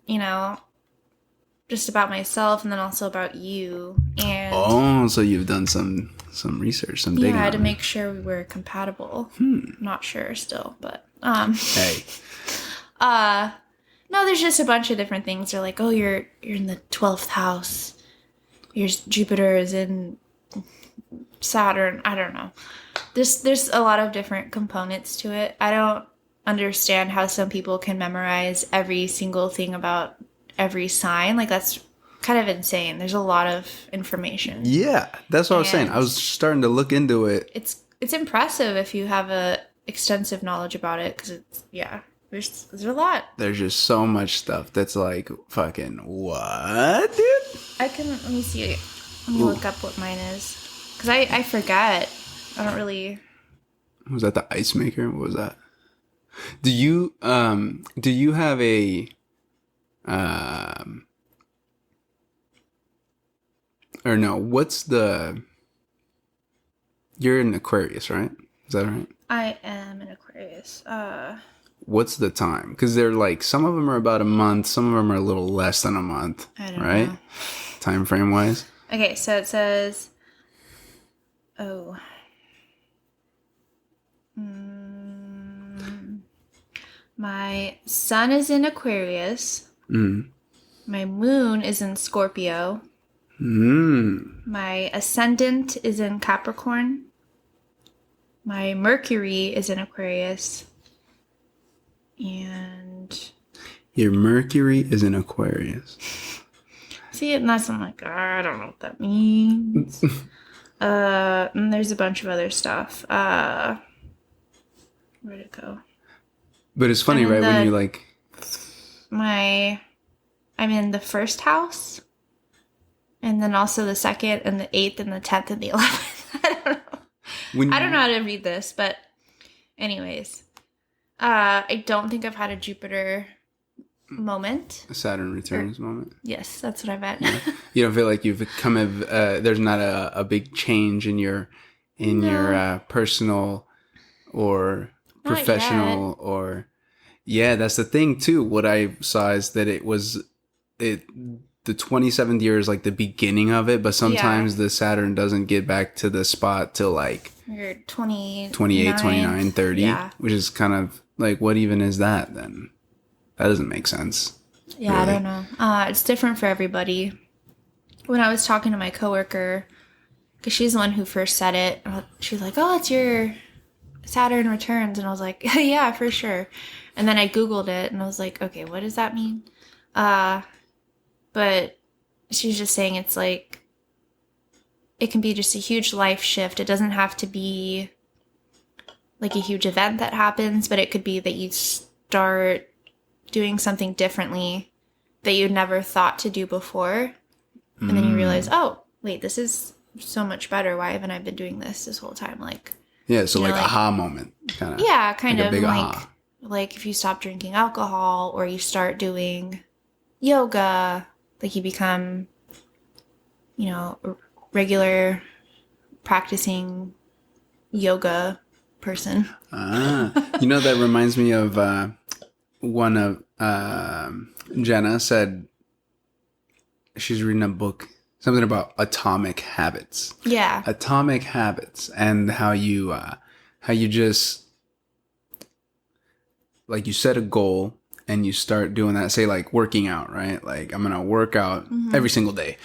just about myself and then also about you. And so you've done some research, some digging. Yeah, to make sure we were compatible. Not sure still, but hey. No, there's just a bunch of different things. They're like, oh, you're in the 12th house. Jupiter is in Saturn. I don't know. There's a lot of different components to it. I don't understand how some people can memorize every single thing about every sign. Like, that's kind of insane. There's a lot of information. Yeah, that's what I was saying. I was starting to look into it. It's impressive if you have a extensive knowledge about it, because there's a lot. There's just so much stuff that's like, fucking what, dude? Let me see. Let me look up what mine is. Because I forget. I don't really... Was that the ice maker? What was that? Do you have a... or no, what's the... You're an Aquarius, right? Is that right? I am an Aquarius. What's the time? Because they're like, some of them are about a month, some of them are a little less than a month. I don't right? know. Time frame wise. Okay, so it says, my sun is in Aquarius. My moon is in Scorpio. My ascendant is in Capricorn. My Mercury is in Aquarius. And your Mercury is in Aquarius. See, and that's, I'm like, I don't know what that means. And there's a bunch of other stuff. Where'd it go? But it's funny, right? When you like... I'm in the first house. And then also the second and the 8th and the 10th and the 11th. I don't know. I don't know how to read this, but anyways. I don't think I've had a Jupiter moment. A Saturn returns moment. Yes, that's what I meant. Yeah. You don't feel like you've come of there's not a big change in your personal or professional or that's the thing too. What I saw is that the 27th year is like the beginning of it, but sometimes the Saturn doesn't get back to the spot till like you're 28, 29, 30, which is kind of like, what even is that then? That doesn't make sense. Yeah, really. I don't know. It's different for everybody. When I was talking to my coworker, because she's the one who first said it, she was like, oh, it's your Saturn returns. And I was like, yeah, for sure. And then I Googled it and I was like, okay, what does that mean? But she's just saying it's like, it can be just a huge life shift. It doesn't have to be like a huge event that happens, but it could be that you start doing something differently that you'd never thought to do before. And then you realize, oh, wait, this is so much better. Why haven't I been doing this whole time? Like, yeah, so like aha moment. Kind of. Yeah, kind like of a big like, aha. Like if you stop drinking alcohol or you start doing yoga, like you become, regular practicing yoga person. That reminds me of one of Jenna said she's reading a book, something about atomic habits. Yeah. Atomic habits and how you just like you set a goal and you start doing that, say like working out, right? Like I'm going to work out every single day.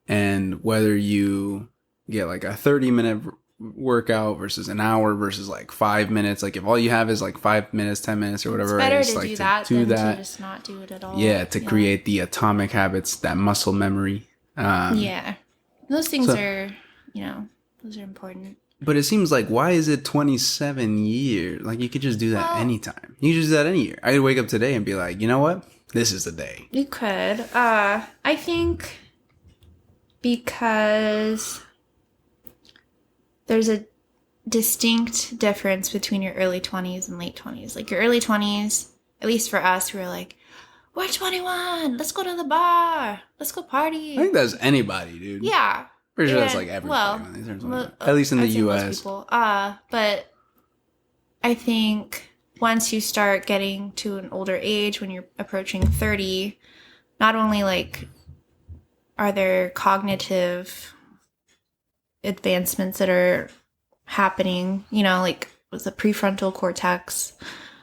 And whether you get like a 30-minute workout versus an hour versus like 5 minutes, like if all you have is like 5 minutes, 10 minutes or whatever, it's better it's to like do that do than that. to just not do it at all. Yeah, to create the atomic habits, that muscle memory. Those things are, those are important. But it seems like, why is it 27 years? Like, you could just do that anytime. You could just do that any year. I could wake up today and be like, you know what? This is the day. You could. I think Because there's a distinct difference between your early 20s and late 20s. Like your early 20s, at least for us, we were like, we're 21, let's go to the bar, let's go party. I think that's anybody, dude. Yeah. Pretty sure that's like everybody when they turn 21. At least in the I'd say most US. people. But I think once you start getting to an older age, when you're approaching 30, not only like are there cognitive advancements that are happening, you know, like with the prefrontal cortex,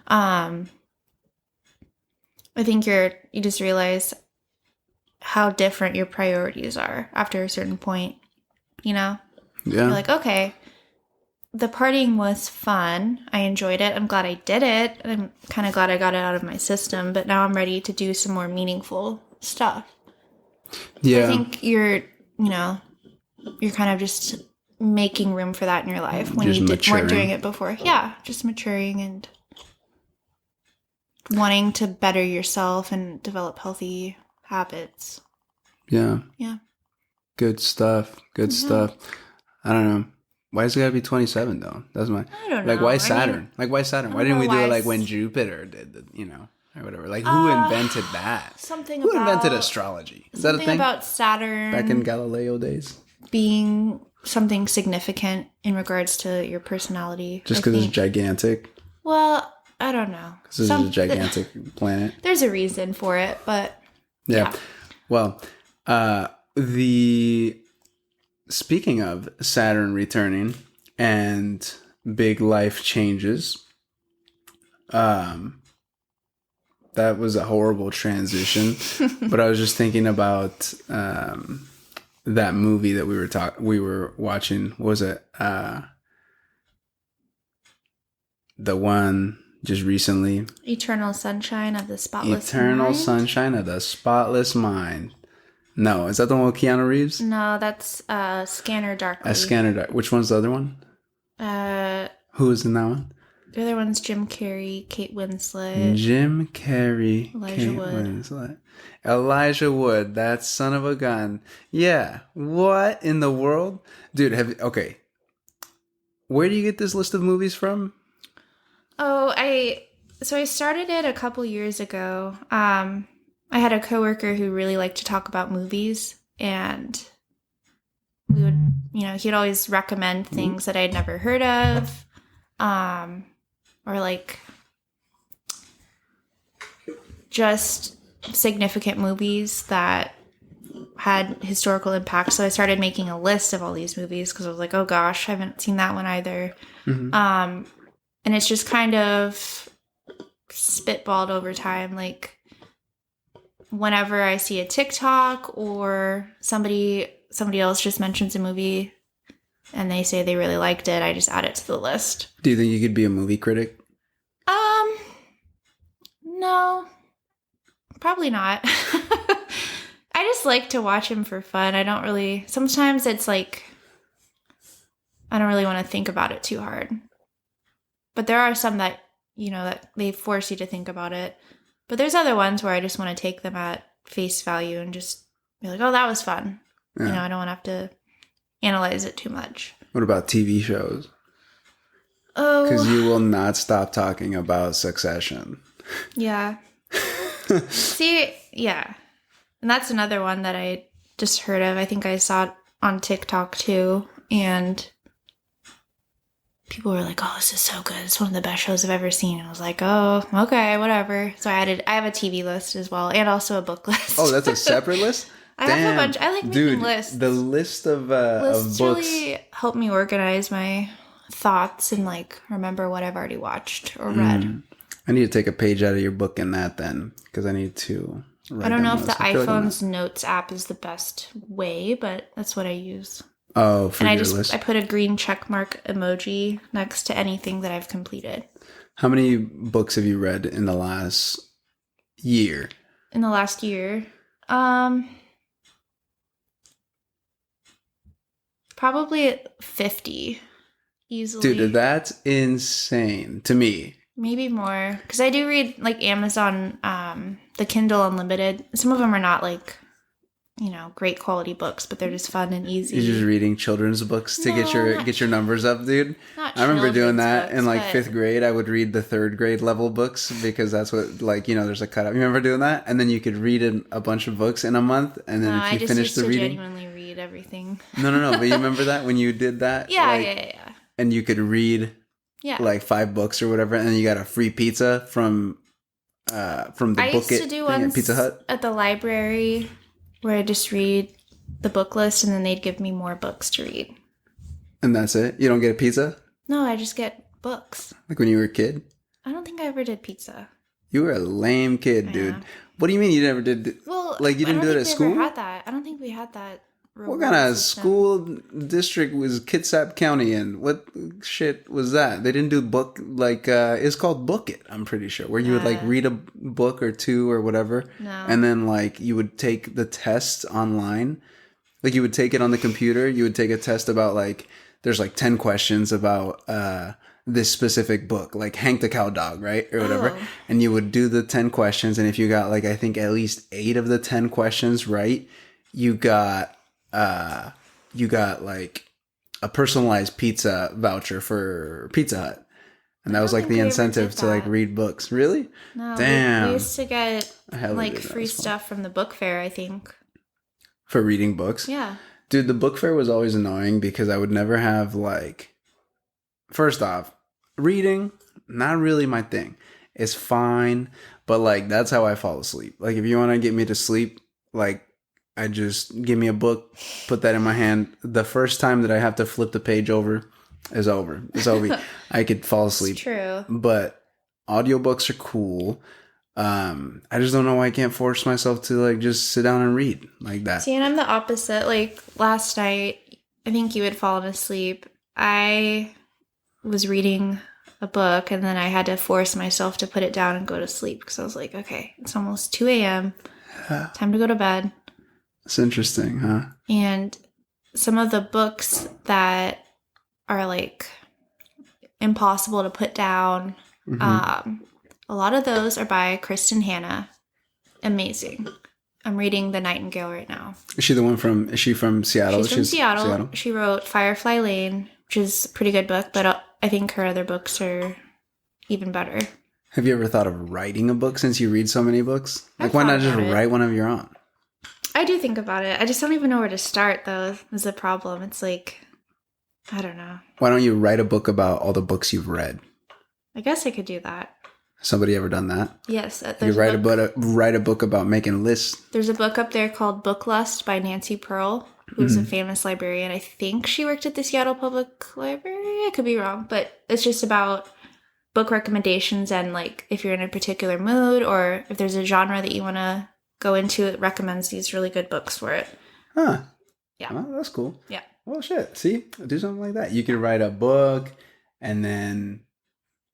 I think you just realize how different your priorities are after a certain point, you know? Yeah. You're like, okay, the partying was fun. I enjoyed it. I'm glad I did it. I'm kind of glad I got it out of my system, but now I'm ready to do some more meaningful stuff. Yeah. I think you're kind of just making room for that in your life when Just you maturing. weren't doing it before. Yeah, just maturing and wanting to better yourself and develop healthy habits. Yeah. Yeah. Good stuff. Good stuff. I don't know. Why does it gotta be 27 though? That's my. I don't know. Like, why I mean, Saturn? Why Saturn? Why don't didn't we know do it why like when Jupiter did the, or whatever? Like, who Uh, invented that? something Who about invented astrology? Is that a something thing? about Saturn Back in Galileo days? being something significant in regards to your personality. Just I because it's think. gigantic? Well, I don't know. Because it's a gigantic planet? There's a reason for it, but Yeah. Well, speaking of Saturn returning and big life changes, that was a horrible transition. But I was just thinking about that movie that we were watching. What was it? The one just recently. Eternal Sunshine of the Spotless Eternal Mind? Sunshine of the Spotless Mind. No, is that the one with Keanu Reeves? No, that's Scanner Darkly. A Scanner Dark. Which one's the other one? Who is in that one? The other one's Jim Carrey, Kate Winslet. Jim Carrey, Elijah Kate Wood. Winslet. Elijah Wood, that son of a gun. Yeah. What in the world? Dude, okay. Where do you get this list of movies from? Oh, I started it a couple years ago. I had a coworker who really liked to talk about movies, and we would, he'd always recommend things that I'd never heard of, or like just significant movies that had historical impact. So I started making a list of all these movies because I was like, oh gosh, I haven't seen that one either. Mm-hmm. And it's just kind of spitballed over time. Like whenever I see a TikTok or somebody else just mentions a movie and they say they really liked it, I just add it to the list. Do you think you could be a movie critic? No, probably not. I just like to watch them for fun. Sometimes it's like, I don't really want to think about it too hard. But there are some that, that they force you to think about it. But there's other ones where I just want to take them at face value and just be like, oh, that was fun. Yeah. I don't want to have to analyze it too much. What about TV shows? Oh. Because you will not stop talking about Succession. Yeah. See, yeah. And that's another one that I just heard of. I think I saw it on TikTok too. And people were like, oh, this is so good. It's one of the best shows I've ever seen. And I was like, oh, okay, whatever. So I have a TV list as well and also a book list. Oh, that's a separate list? I have a bunch. I like making lists. The list of Lists books. really help me organize my thoughts and like remember what I've already watched or read. I need to take a page out of your book in that then, because I need to write I don't know down if the notes. I feel like I'm iPhone's notes app is the best way, but that's what I use. Oh, for And your list. I put a green check mark emoji next to anything that I've completed. How many books have you read in the last year? In the last year, probably 50 easily. Dude, that's insane to me. Maybe more, because I do read like Amazon, the Kindle Unlimited. Some of them are not like great quality books, but they're just fun and easy. You're just reading children's books to get your numbers up, dude. Not I remember doing that children's in like books, fifth grade. I would read the third grade level books because that's what there's a cutout. You remember doing that? And then you could read a bunch of books in a month, and then if you finish the reading, genuinely read everything. No. But you remember that when you did that? Yeah. And you could read like 5 books or whatever, and then you got a free pizza from the I book used to do ones Pizza Hut at the library where I just read the book list, and then they'd give me more books to read. And that's it? You don't get a pizza? No, I just get books. Like when you were a kid? I don't think I ever did pizza. You were a lame kid, dude. Yeah. What do you mean you never did? Well, like you didn't do it at school? I don't think we had that. What kind of school district was Kitsap County in? What shit was that? They didn't do book it's called Book It, I'm pretty sure, where you would like read a book or two or whatever, and then like you would take the test online. Like you would take it on the computer. You would take a test about like there's like 10 questions about this specific book, like Hank the Cowdog, right, or whatever. Oh. And you would do the 10 questions, and if you got like I think at least 8 of the 10 questions right, you got like a personalized pizza voucher for Pizza Hut. And that was like the incentive to like read books. Really? No. Damn. We used to get like free stuff from the book fair, I think. For reading books? Yeah. Dude, the book fair was always annoying because I would never have like, first off, reading, not really my thing. It's fine, but like that's how I fall asleep. Like if you want to get me to sleep, like I just give me a book, put that in my hand. The first time that I have to flip the page over is over. It's over. I could fall asleep. It's true. But audiobooks are cool. I just don't know why I can't force myself to like just sit down and read like that. See, and I'm the opposite. Like last night, I think you had fallen asleep. I was reading a book, and then I had to force myself to put it down and go to sleep because I was like, okay, it's almost 2 a.m. Time to go to bed. It's interesting, huh? And some of the books that are like impossible to put down, a lot of those are by Kristen Hanna. Amazing. I'm reading The Nightingale right now. Is she from Seattle? She's from Seattle. She wrote Firefly Lane, which is a pretty good book, but I think her other books are even better. Have you ever thought of writing a book since you read so many books? Like, why not just write one of your own? I do think about it. I just don't even know where to start, though, is the problem. It's like, I don't know. Why don't you write a book about all the books you've read? I guess I could do that. Somebody ever done that? Yes. You write a book about making lists. There's a book up there called Book Lust by Nancy Pearl, who's a famous librarian. I think she worked at the Seattle Public Library. I could be wrong, but it's just about book recommendations and like if you're in a particular mood or if there's a genre that you want to go into, it recommends these really good books for it. Huh. Yeah. Oh, that's cool. Yeah. Well, shit. See? Do something like that. You could write a book and then...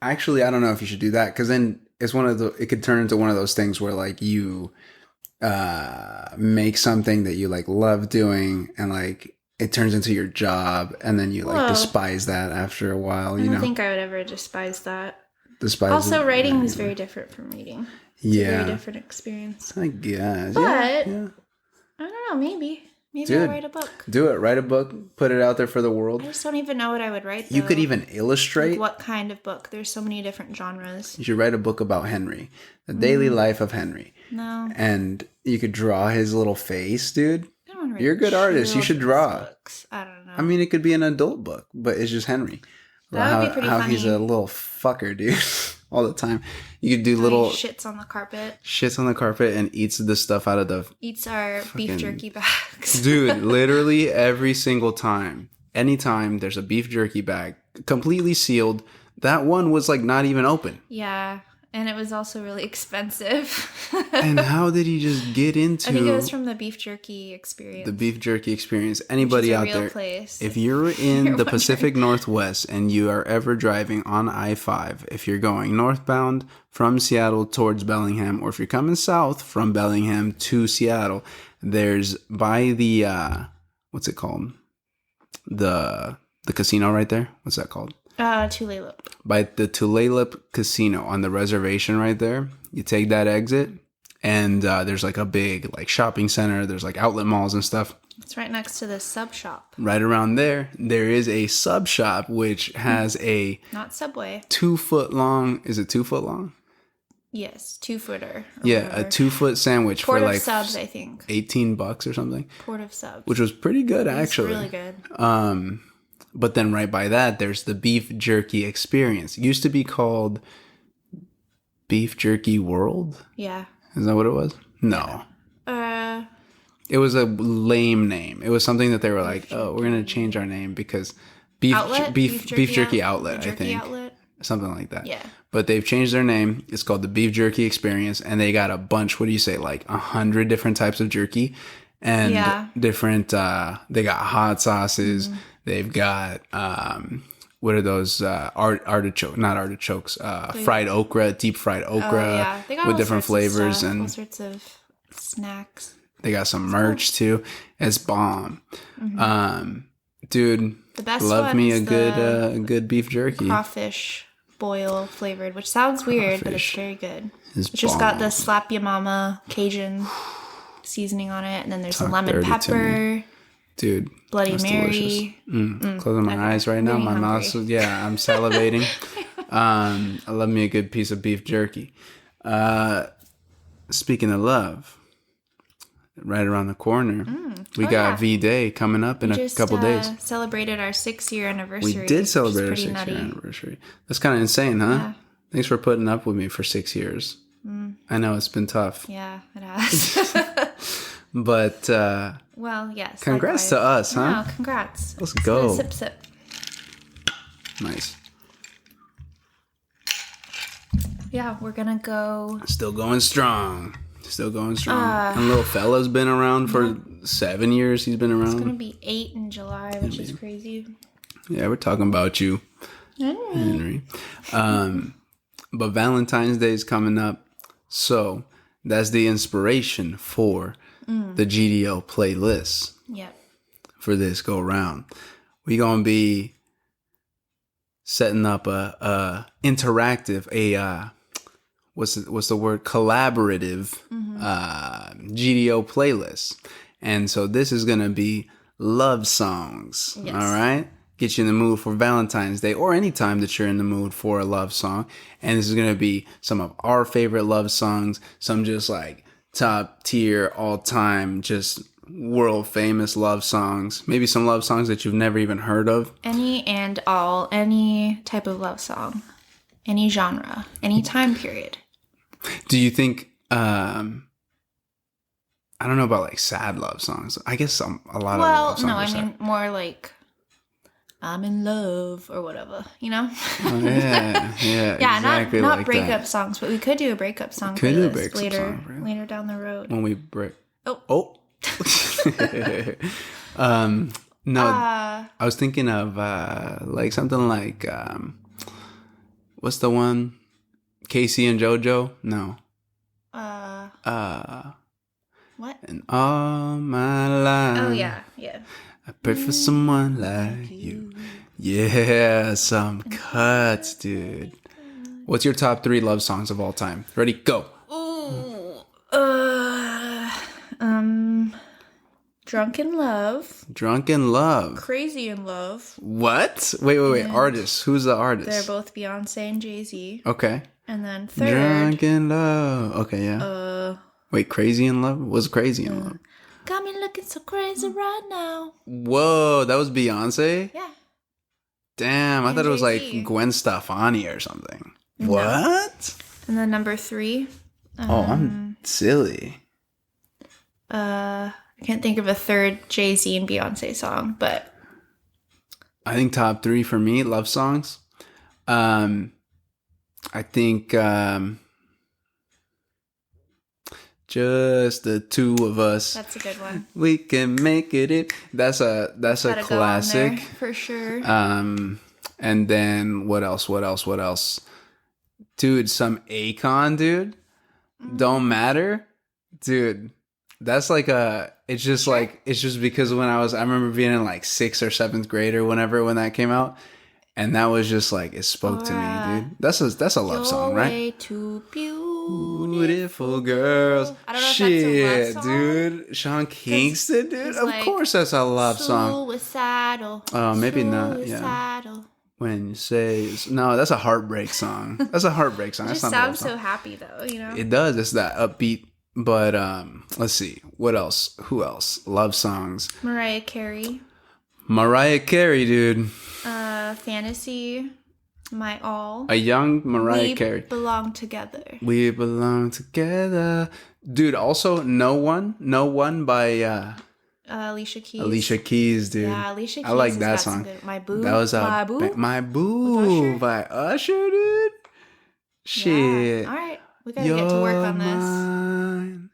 Actually, I don't know if you should do that because then it could turn into one of those things where like you make something that you like love doing and like it turns into your job and then you like despise that after a while. I don't think I would ever despise that. Also, writing is very different from reading. It's a very different experience. I guess. But yeah. I don't know, maybe. Maybe Dude, I'll write a book. Do it. Write a book. Put it out there for the world. I just don't even know what I would write, though. You could even illustrate. Like what kind of book? There's so many different genres. You should write a book about Henry. The daily life of Henry. No. And you could draw his little face, dude. I don't want to write You're a good artist. You should draw. Books. I don't know. I mean, it could be an adult book, but it's just Henry. That would be pretty funny. He's a little fucker, dude. All the time. You could do little... He shits on the carpet. Shits on the carpet and eats the stuff out of the... Eats our beef jerky bags. Dude, literally every single time. Anytime there's a beef jerky bag completely sealed, that one was like not even open. Yeah. And it was also really expensive. And how did he just get into... I think it was from the beef jerky experience. The beef jerky experience. Anybody out there, place, if you're in the Pacific Northwest and you are ever driving on I-5, if you're going northbound from Seattle towards Bellingham, or if you're coming south from Bellingham to Seattle, there's by the, what's it called? The casino right there. What's that called? Tulalip. By the Tulalip Casino on the reservation right there. You take that exit And there's like a big like shopping center. There's like outlet malls and stuff. It's right next to the sub shop. Right around there is a sub shop which has a Not Subway. 2 foot long. Is it 2 foot long? Yes, 2-footer. Yeah, a 2 foot sandwich Port for of like subs, I think. $18 or something, Port of subs. which was pretty good actually. It's really good. But then right by that, there's the beef jerky experience. It used to be called Beef Jerky World. Yeah. Is that what it was? No. It was a lame name. It was something that they were like, "Oh, we're gonna change our name because beef jerky outlet, I think, something like that." Yeah. But they've changed their name. It's called the Beef Jerky Experience, and they got a bunch. What do you say? Like 100 different types of jerky, and different. They got hot sauces. Mm-hmm. They've got what are those artichoke? Not artichokes. Fried okra, deep fried okra with different flavors and all sorts of snacks. They got some merch too. It's bomb. Mm-hmm. Dude, the best love one me is a good beef jerky. Crawfish boil flavored, which sounds weird, but it's very good. It's just got the Slap Ya Mama Cajun seasoning on it, and then there's the lemon pepper. Dude, Bloody Mary. Closing my eyes right now. My mouth's I'm salivating. I love me a good piece of beef jerky. Speaking of love, right around the corner, we got V-Day coming up in a couple days. Celebrated our 6-year anniversary. We did celebrate our 6-year anniversary. That's kind of insane, huh? Yeah. Thanks for putting up with me for 6 years. I know it's been tough. Yeah, it has. But well, yes. Congrats to us, huh? No, congrats. Let's go. Sip. Nice. Yeah, we're gonna go. Still going strong. And little fella's been around for 7 years. He's been around. It's gonna be 8 in July, which is crazy. Yeah, we're talking about you, Henry. But Valentine's Day is coming up, so that's the inspiration for the GDO playlist. Yep. For this go round, we gonna be setting up a interactive what's the word, collaborative GDO playlist. And so this is gonna be love songs. Yes. All right, get you in the mood for Valentine's Day or any time that you're in the mood for a love song. And this is gonna be some of our favorite love songs, some just like top tier, all time, just world famous love songs. Maybe some love songs that you've never even heard of. Any type of love song, any genre, any time period. Do you think, I don't know about like sad love songs. I guess a lot of love songs are sad. I mean more like I'm in love or whatever, you know? Oh, yeah, exactly, not like breakup that. songs, but we could do a breakup song later down the road. When we break. Oh. No, I was thinking of like something like what's the one? Casey and JoJo? No. What? And all my life. Oh yeah. I pray for someone like you. Yeah, some cuts, dude. What's your top 3 love songs of all time? Ready, go. Ooh. Drunk in Love. Crazy in Love. What? Wait. Artists. Who's the artist? They're both Beyonce and Jay-Z. Okay. And then third. Drunk in Love. Okay, yeah. Wait, Crazy in Love? What's Crazy in Love? Got me looking so crazy right now. Whoa, that was Beyonce? Yeah. Damn, I thought it was like Gwen Stefani or something. No. What? And then number 3. I'm silly. I can't think of a third Jay-Z and Beyonce song, but I think top 3 for me, love songs. I think just the two of us. That's a good one. We can make it. That's a classic for sure. And then what else? Dude, some Akon, dude. Don't matter, dude. That's like it's just because when I remember being in like 6th or 7th grade or whenever when that came out, and that was just like it spoke to me, dude. That's a love song, right? Way too beautiful. Beautiful girls. I don't know if Shit, that's a love song. dude. Sean Kingston, dude. he's Of like, course that's a love song. Suicidal. Oh, maybe not, yeah. Suicidal. When you say... No, that's a heartbreak song. That's a heartbreak song. It That's just not a love sounds song. so happy though, you know? It does. It's that upbeat. But let's see. What else? Who else? Love songs. Mariah Carey. Mariah Carey, dude. Fantasy. My All. A young Mariah We Carey. Belong Together. We belong together. Dude, also No One by Alicia Keys. Alicia Keys, dude. Yeah, Alicia Keys. I like has that got some song. good- My Boo. That was My Boo. My With Boo Usher? by Usher, dude. Shit. Yeah. All right. We gotta get to work on this. Mine,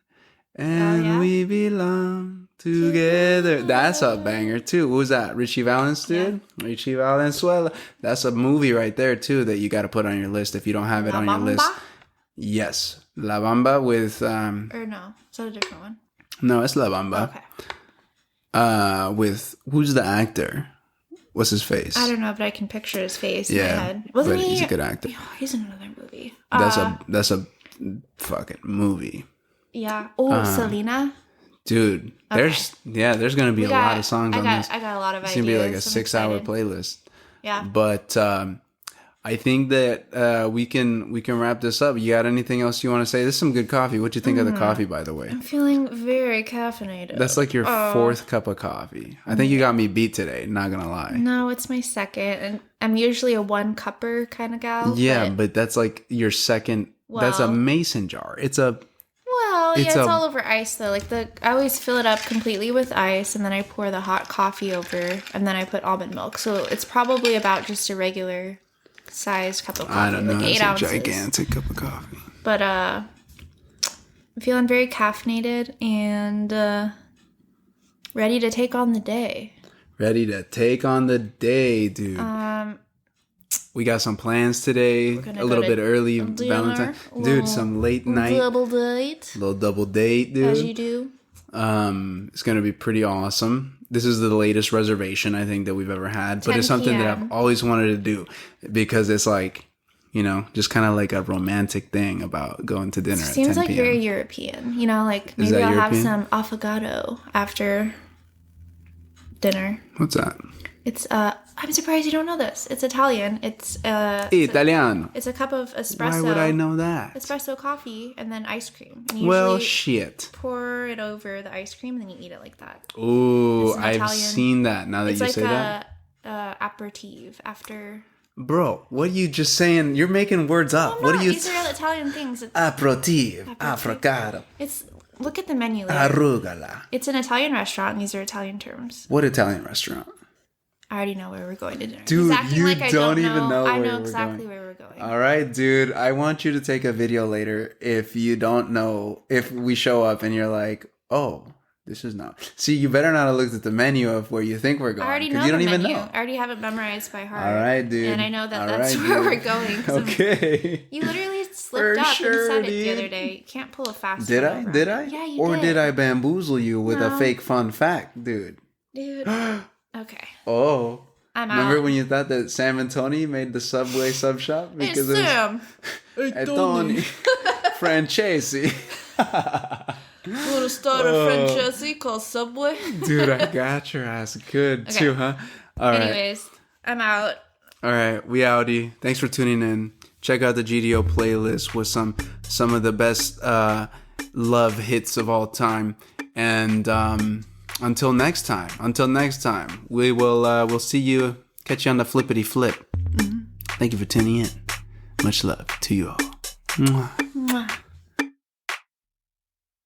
and yeah? we belong together. That's a banger too. What was that? Richie Valens, dude? Richie Valenzuela. That's a movie right there too that you got to put on your list if you don't have it La on your list. Bamba? Yes. La Bamba with Or no. Is that a different one? no, it's La Bamba. Okay. With who's the actor? What's his face? I don't know, but I can picture his face in my Yeah, head. Wasn't but he? he's a good actor. Oh, he's in another movie. That's a fucking movie. Yeah. Oh, Selena. Dude, there's gonna be a lot of songs on this. I got a lot of It's ideas. gonna be like a I'm 6-hour excited. playlist. Yeah. But I think that we can wrap this up. You got anything else you want to say? This is some good coffee. What you think of the coffee, by the way? I'm feeling very caffeinated. That's like your fourth cup of coffee. I think you got me beat today. Not gonna lie. No, it's my second, and I'm usually a one cupper kind of gal. Yeah, but that's like your second. That's a Well- mason jar. It's a Well, yeah, It's it's a- all over ice though. Like I always fill it up completely with ice, and then I pour the hot coffee over, and then I put almond milk. So it's probably about just a regular sized cup of coffee. I don't know. Like It's 8 a ounces. gigantic cup of coffee. But I'm feeling very caffeinated and ready to take on the day. Ready to take on the day, dude. We got some plans today. gonna A little go bit to early dinner, Valentine. a Dude, little some late night. Double date, Little double date, as you dude. do. It's gonna be pretty awesome. This is the latest reservation I think that we've ever had, but 10 it's something that p.m. I've always wanted to do because it's like, you know, just kind of like a romantic thing about going to dinner at 10 Seems like p.m. very European. You know, like Is maybe that I'll European? have some affogato after dinner. What's that? It's I'm surprised you don't know this. It's Italian. It's Italiano. it's a cup of espresso. Why would I know that? Espresso coffee and then ice cream. And you Well, usually shit. pour it over the ice cream and then you eat it like that. Ooh, It's an I've Italian- seen that now that It's you like say that. a aperitif after. Bro, what are you just saying? You're making words up. I'm What not. are you... These are Italian things. Aperitif, affogato, It's look at the menu. Later. arugula. It's an Italian restaurant. And these are Italian terms. What Italian restaurant? I already know where we're going to dinner. Dude, He's acting you like I don't don't even know I where know we're exactly going. where we're going. All right, dude. I want you to take a video later if you don't know, if we show up and you're like, oh, this is not. See, you better not have looked at the menu of where you think we're going. I already 'cause know you the don't even menu. know. I already have it memorized by heart. All right, dude. And I know that All that's right, where dude. we're going. 'cause Okay. You literally For slipped up sure, and said it the dude. other day. You can't pull a fast Did one I? over. Did I? Yeah, you or did. did I bamboozle you with a No. fake fun fact, dude? Dude. Okay. Oh. I'm Remember out. when you thought that Sam and Tony made the Subway sub shop? Hey, it was Sam. Hey, Tony. Francesi. Want to start a franchisee called Subway? Dude, I got your ass good Okay. too, huh? All right. Anyways, I'm out. All right. We outie. Thanks for tuning in. Check out the GDO playlist with some of the best love hits of all time. And until next time, we will we'll see you, catch you on the flippity flip. Thank you for tuning in. Much love to you all. Mwah. Mwah.